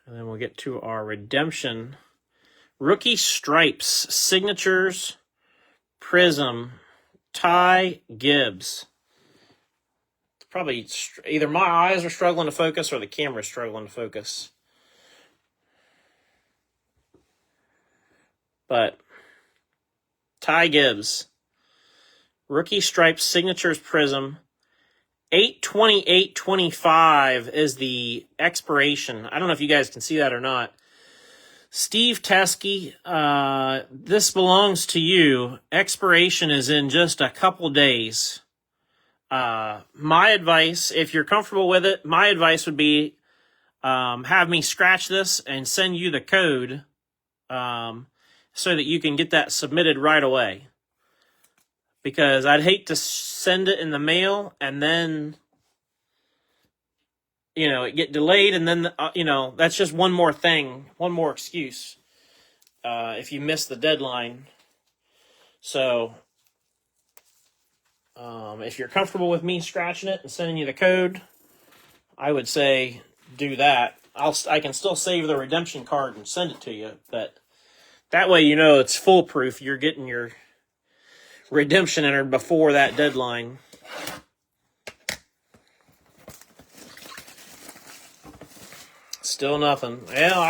And then we'll get to our redemption. Rookie Stripes, Signatures, Prizm, Ty Gibbs. Probably either my eyes are struggling to focus or the camera's struggling to focus. But Ty Gibbs, Rookie Stripes, Signatures, Prizm. 8/28/25 is the expiration. I don't know if you guys can see that or not. Steve Teskey, this belongs to you. Expiration is in just a couple days. My advice, if you're comfortable with it, my advice would be have me scratch this and send you the code so that you can get that submitted right away. because I'd hate to send it in the mail and then, it get delayed, and then, that's just one more thing, one more excuse if you miss the deadline. So, if you're comfortable with me scratching it and sending you the code, I would say do that. I can still save the redemption card and send it to you, but that way it's foolproof. You're getting your redemption entered before that deadline. Still nothing. Well,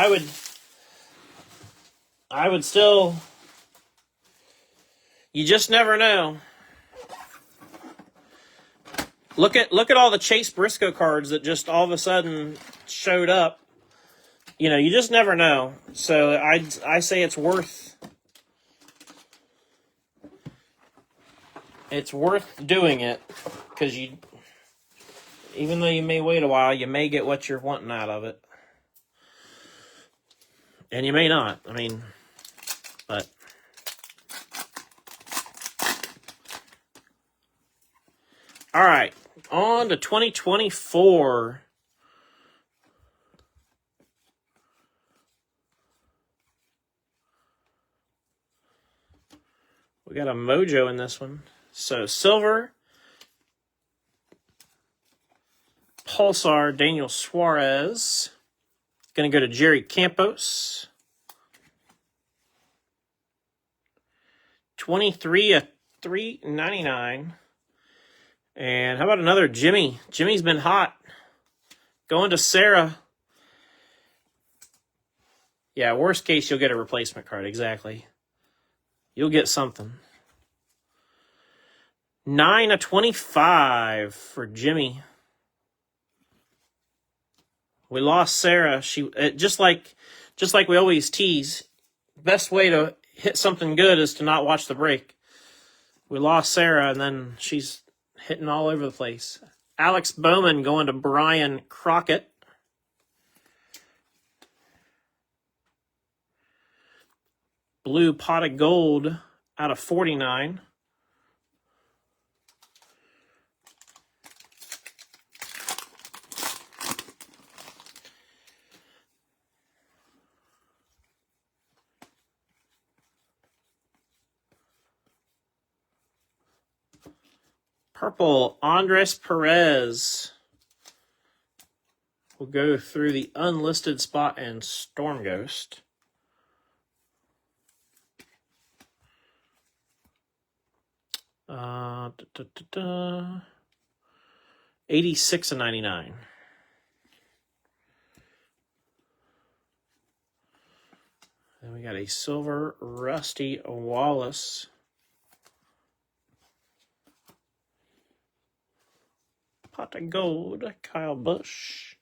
I would still. You just never know. Look at all the Chase Briscoe cards that just all of a sudden showed up. You just never know. So I say it's worth doing it, because even though you may wait a while, you may get what you're wanting out of it. And you may not. But all right, on to 2024. We got a mojo in this one. So silver, Pulsar, Daniel Suarez. Going to go to Jerry Campos. 23 of $3.99. And how about another Jimmy? Jimmy's been hot. Going to Sarah. Yeah, worst case, you'll get a replacement card. Exactly. You'll get something. 9 of 25 for Jimmy. We lost Sarah. She just like we always tease. Best way to hit something good is to not watch the break. We lost Sarah, and then she's hitting all over the place. Alex Bowman going to Brian Crockett. Blue pot of gold out of 49. Purple, Andres Perez. We'll go through the unlisted spot and Storm Ghost. Uh, 86 of 99. Then we got a silver Rusty Wallace. Pot of gold, Kyle Busch.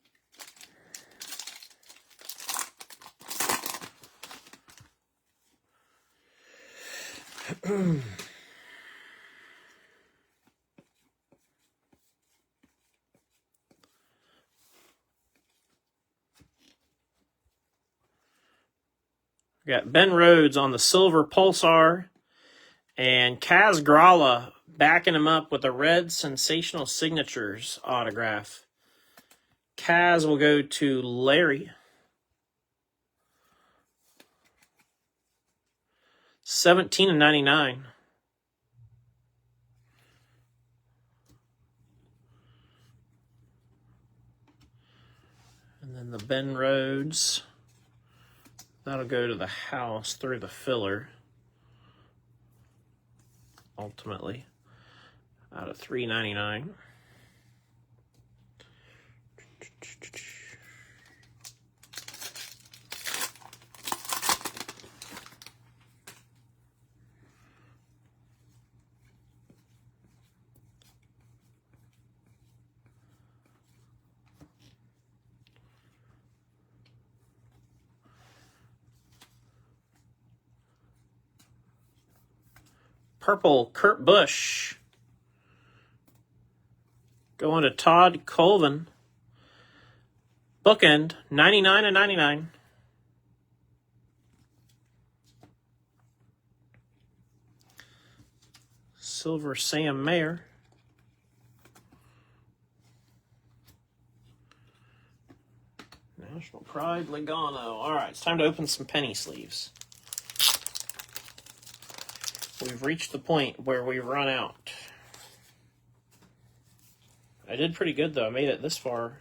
We got Ben Rhodes on the silver Pulsar, and Kaz Gralla backing him up with a red Sensational Signatures autograph. Kaz will go to Larry. 17 of 99. And then the Ben Rhodes. That'll go to the house through the filler. Ultimately. Out of $3.99. Purple, Kurt Busch. Going to Todd Colvin. Bookend, 99 of 99. Silver Sam Mayer. National Pride Logano. All right, it's time to open some penny sleeves. We've reached the point where we run out. I did pretty good, though. I made it this far.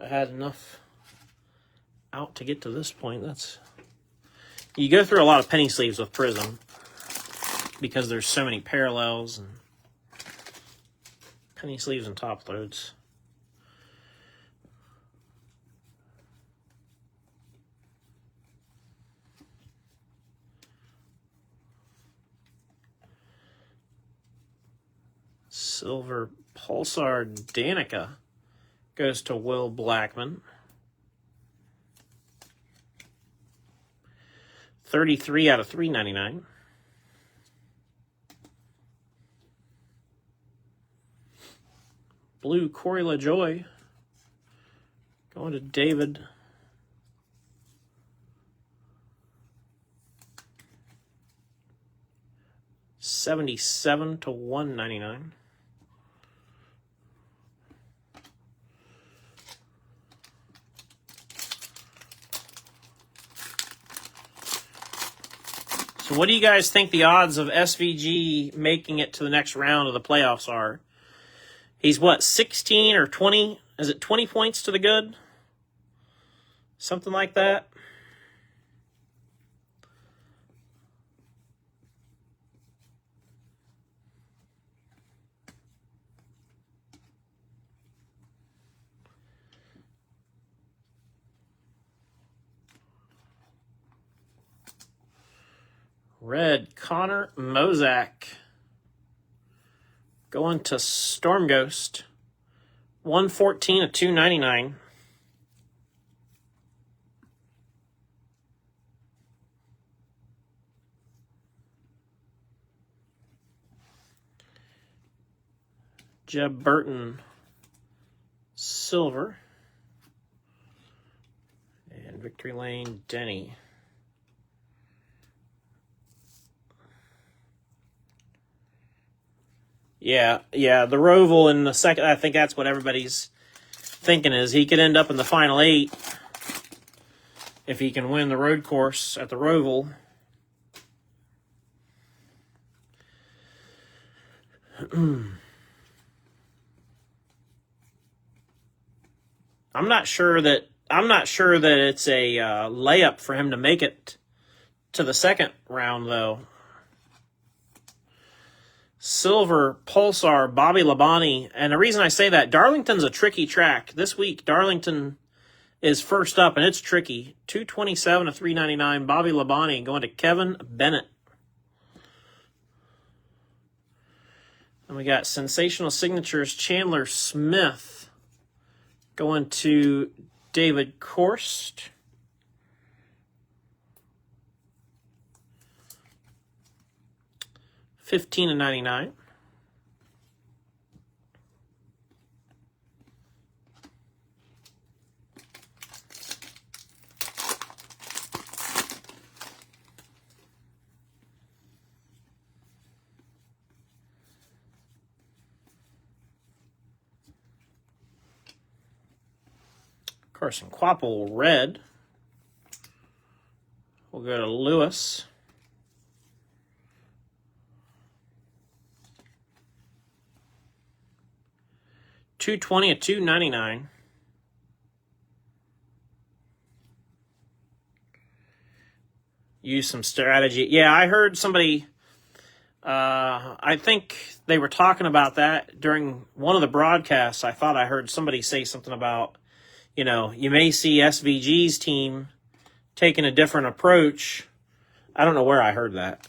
I had enough out to get to this point. You go through a lot of penny sleeves with Prizm because there's so many parallels and penny sleeves and top loads. Silver Pulsar Danica goes to Will Blackman. 33 out of 399. Blue Corey LaJoy going to David. $77 to $199. So what do you guys think the odds of SVG making it to the next round of the playoffs are? He's what, 16 or 20? Is it 20 points to the good? Something like that. Red Connor Mozak going to Storm Ghost. 114 of 299. Jeb Burton Silver. And Victory Lane Denny. Yeah, the Roval in the second, I think that's what everybody's thinking is he could end up in the final 8 if he can win the road course at the Roval. I'm not sure that it's a layup for him to make it to the second round, though. Silver Pulsar Bobby Labonte, and the reason I say that, Darlington's a tricky track. This week, Darlington is first up, and it's tricky. 227 to 399. Bobby Labonte going to Kevin Bennett. And we got Sensational Signatures Chandler Smith going to David Korst. $15 to $99. Carson Kvapil red. We'll go to Lewis. $220 at $299. Use some strategy. Yeah, I heard somebody. I think they were talking about that during one of the broadcasts. I thought I heard somebody say something about, you may see SVG's team taking a different approach. I don't know where I heard that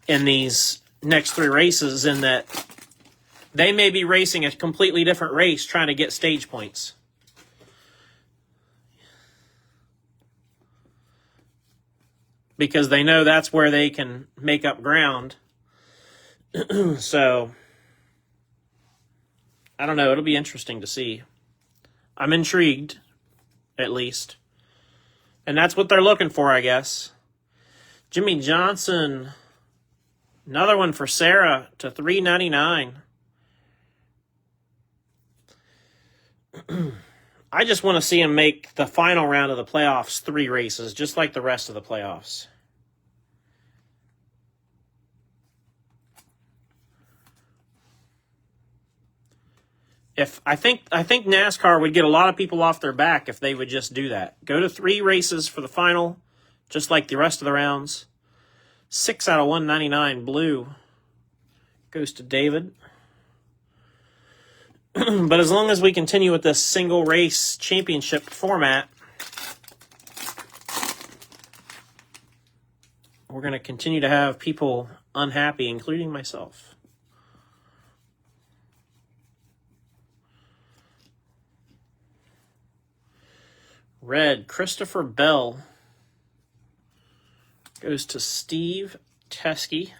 in these next 3 races, in that they may be racing a completely different race trying to get stage points. Because they know that's where they can make up ground. So, I don't know. It'll be interesting to see. I'm intrigued, at least. And that's what they're looking for, I guess. Jimmy Johnson Another one for Sarah to $3.99. I just want to see him make the final round of the playoffs 3 races, just like the rest of the playoffs. I think NASCAR would get a lot of people off their back if they would just do that. Go to 3 races for the final, just like the rest of the rounds. 6 out of 199 blue goes to David. But as long as we continue with this single race championship format, we're going to continue to have people unhappy, including myself. Red, Christopher Bell goes to Steve Teskey.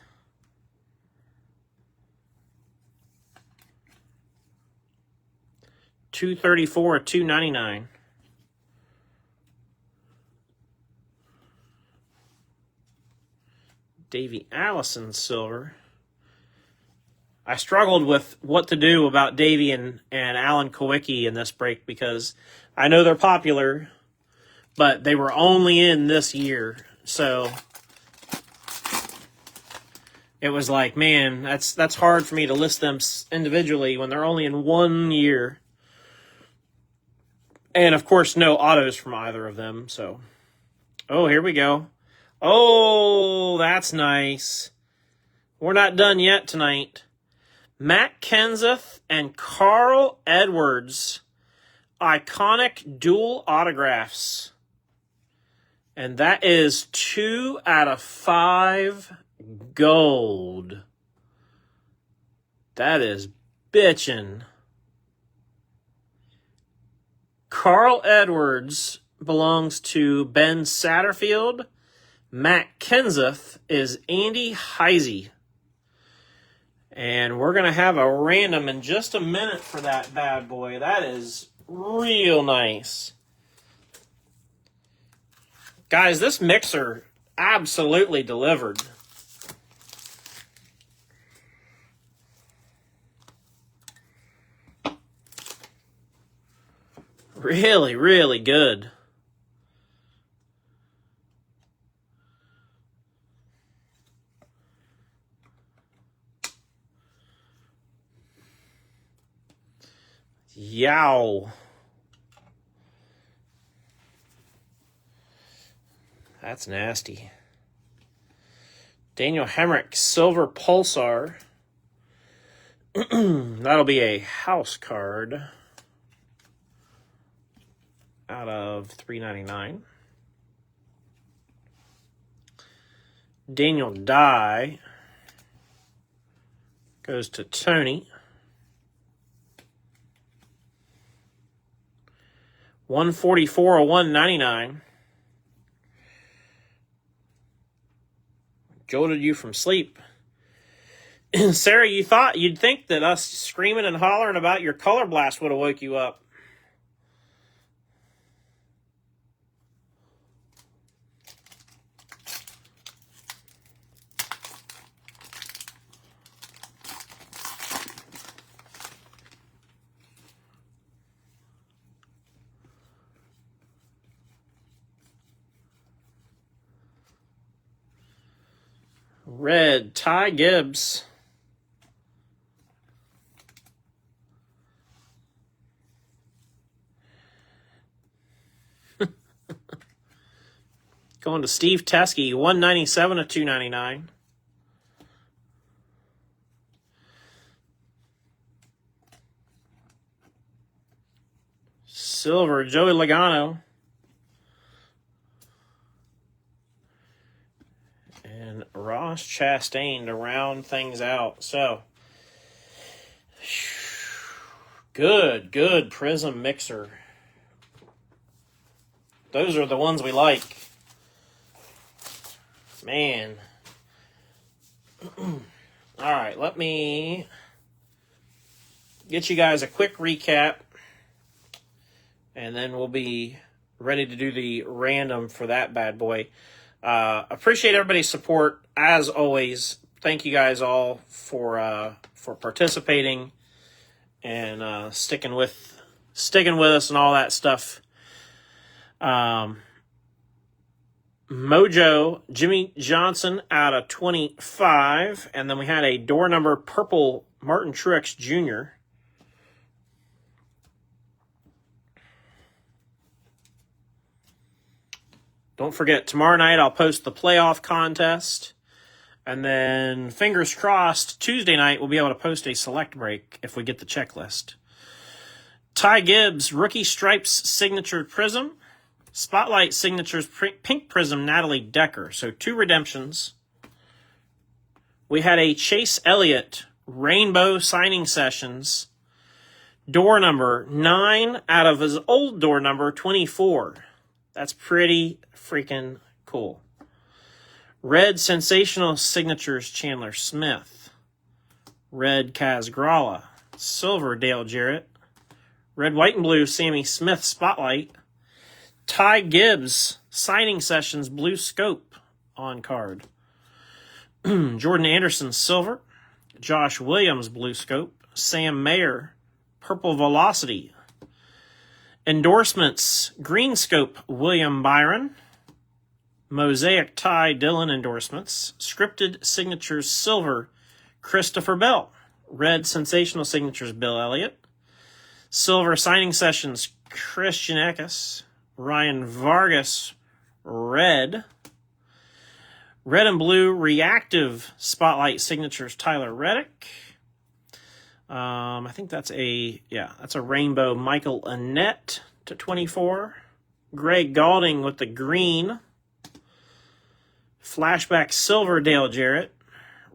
$234 at $2.99. Davey Allison silver. I struggled with what to do about Davey and Alan Kowicki in this break because I know they're popular, but they were only in this year. So it was like, man, that's hard for me to list them individually when they're only in 1 year. And, of course, no autos from either of them. So, oh, here we go. Oh, that's nice. We're not done yet tonight. Matt Kenseth and Carl Edwards. Iconic dual autographs. And that is 2 out of 5 gold. That is bitchin'. Carl Edwards belongs to Ben Satterfield. Matt Kenseth is Andy Heisey. And we're going to have a random in just a minute for that bad boy. That is real nice. Guys, this mixer absolutely delivered. Really, really good. Yow. That's nasty. Daniel Hemrick, Silver Pulsar. That'll be a house card. Out of $3.99. Daniel Dye goes to Tony. 144 or 199. Jolted you from sleep. Sarah, you'd think that us screaming and hollering about your color blast would have woke you up. Red, Ty Gibbs. Going to Steve Teskey, 197 to 299. Silver, Joey Logano. And Ross Chastain to round things out. So, good Prizm mixer. Those are the ones we like. Man. All right, let me get you guys a quick recap, and then we'll be ready to do the random for that bad boy. Appreciate everybody's support, as always. thank you guys all for participating and sticking with us and all that stuff. Mojo, Jimmy Johnson out of 25. And then we had a door number purple Martin Truex Jr. Don't forget, tomorrow night I'll post the playoff contest. And then, fingers crossed, Tuesday night we'll be able to post a select break if we get the checklist. Ty Gibbs, Rookie Stripes Signature Prizm. Spotlight Signatures Pink Prizm Natalie Decker. So 2 redemptions. We had a Chase Elliott Rainbow Signing Sessions. Door number 9 out of his old door number 24. That's pretty freaking cool. Red Sensational Signatures Chandler Smith. Red Kaz Gralla. Silver Dale Jarrett. Red, White, and Blue Sammy Smith Spotlight. Ty Gibbs Signing Sessions Blue Scope on card. Jordan Anderson Silver. Josh Williams Blue Scope. Sam Mayer Purple Velocity. Endorsements Green Scope William Byron. Mosaic Ty Dillon endorsements. Scripted Signatures Silver Christopher Bell. Red Sensational Signatures Bill Elliott. Silver Signing Sessions Christian Eckes. Ryan Vargas Red. Red and Blue Reactive Spotlight Signatures Tyler Reddick. I think that's a rainbow Michael Annette to 24. Greg Galding with the green. Flashback Silver Dale Jarrett.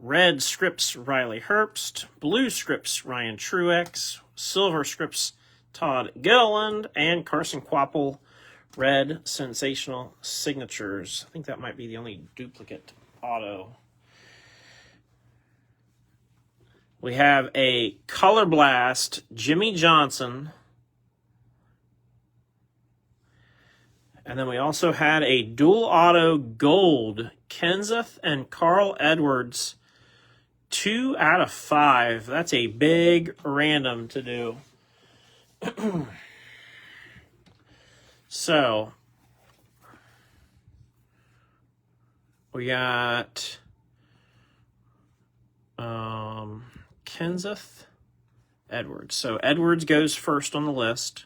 Red Scripts Riley Herbst. Blue Scripts Ryan Truex. Silver Scripts Todd Gilliland. And Carson Quapple Red Sensational Signatures. I think that might be the only duplicate auto. We have a Color Blast Jimmy Johnson. And then we also had a dual auto gold Kenseth and Carl Edwards. 2 out of 5. That's a big random to do. So, we got Kenseth Edwards. So, Edwards goes first on the list.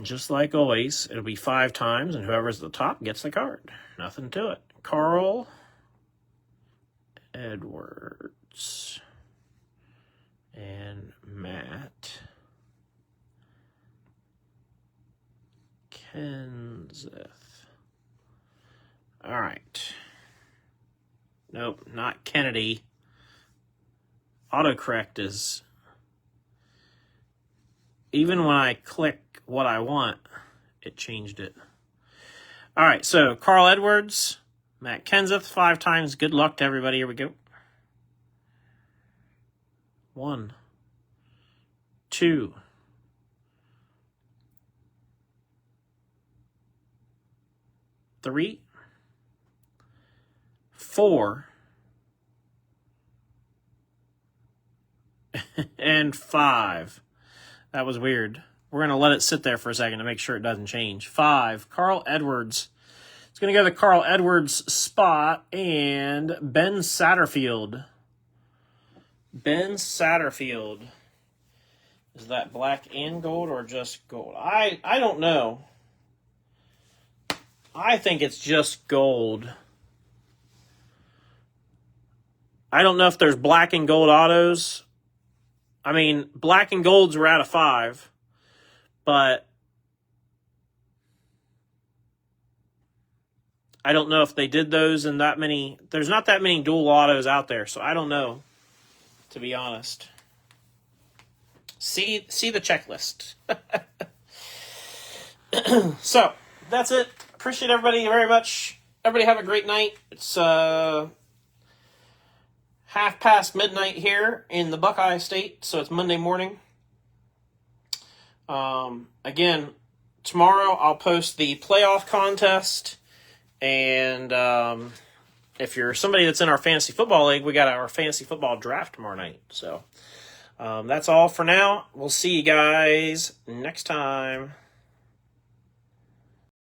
Just like always, it'll be 5 times, and whoever's at the top gets the card. Nothing to it. Carl Edwards and Matt Kenseth. All right. Nope, not Kennedy. Autocorrect is... Even when I click what I want, it changed it. All right, so Carl Edwards, Matt Kenseth, 5 times. Good luck to everybody. Here we go. 1, 2, 3, 4, and 5. That was weird. We're going to let it sit there for a second to make sure it doesn't change. 5, Carl Edwards. It's going to go to the Carl Edwards spot and Ben Satterfield. Ben Satterfield. Is that black and gold or just gold? I don't know. I think it's just gold. I don't know if there's black and gold autos. I mean, black and golds were out of 5, but I don't know if they did those in that many. There's not that many dual autos out there, so I don't know, to be honest. See the checklist. So, that's it. Appreciate everybody very much. Everybody have a great night. It's midnight here in the Buckeye State, so it's Monday morning. Again, tomorrow I'll post the playoff contest, and if you're somebody that's in our fantasy football league, we got our fantasy football draft tomorrow night. So that's all for now. We'll see you guys next time.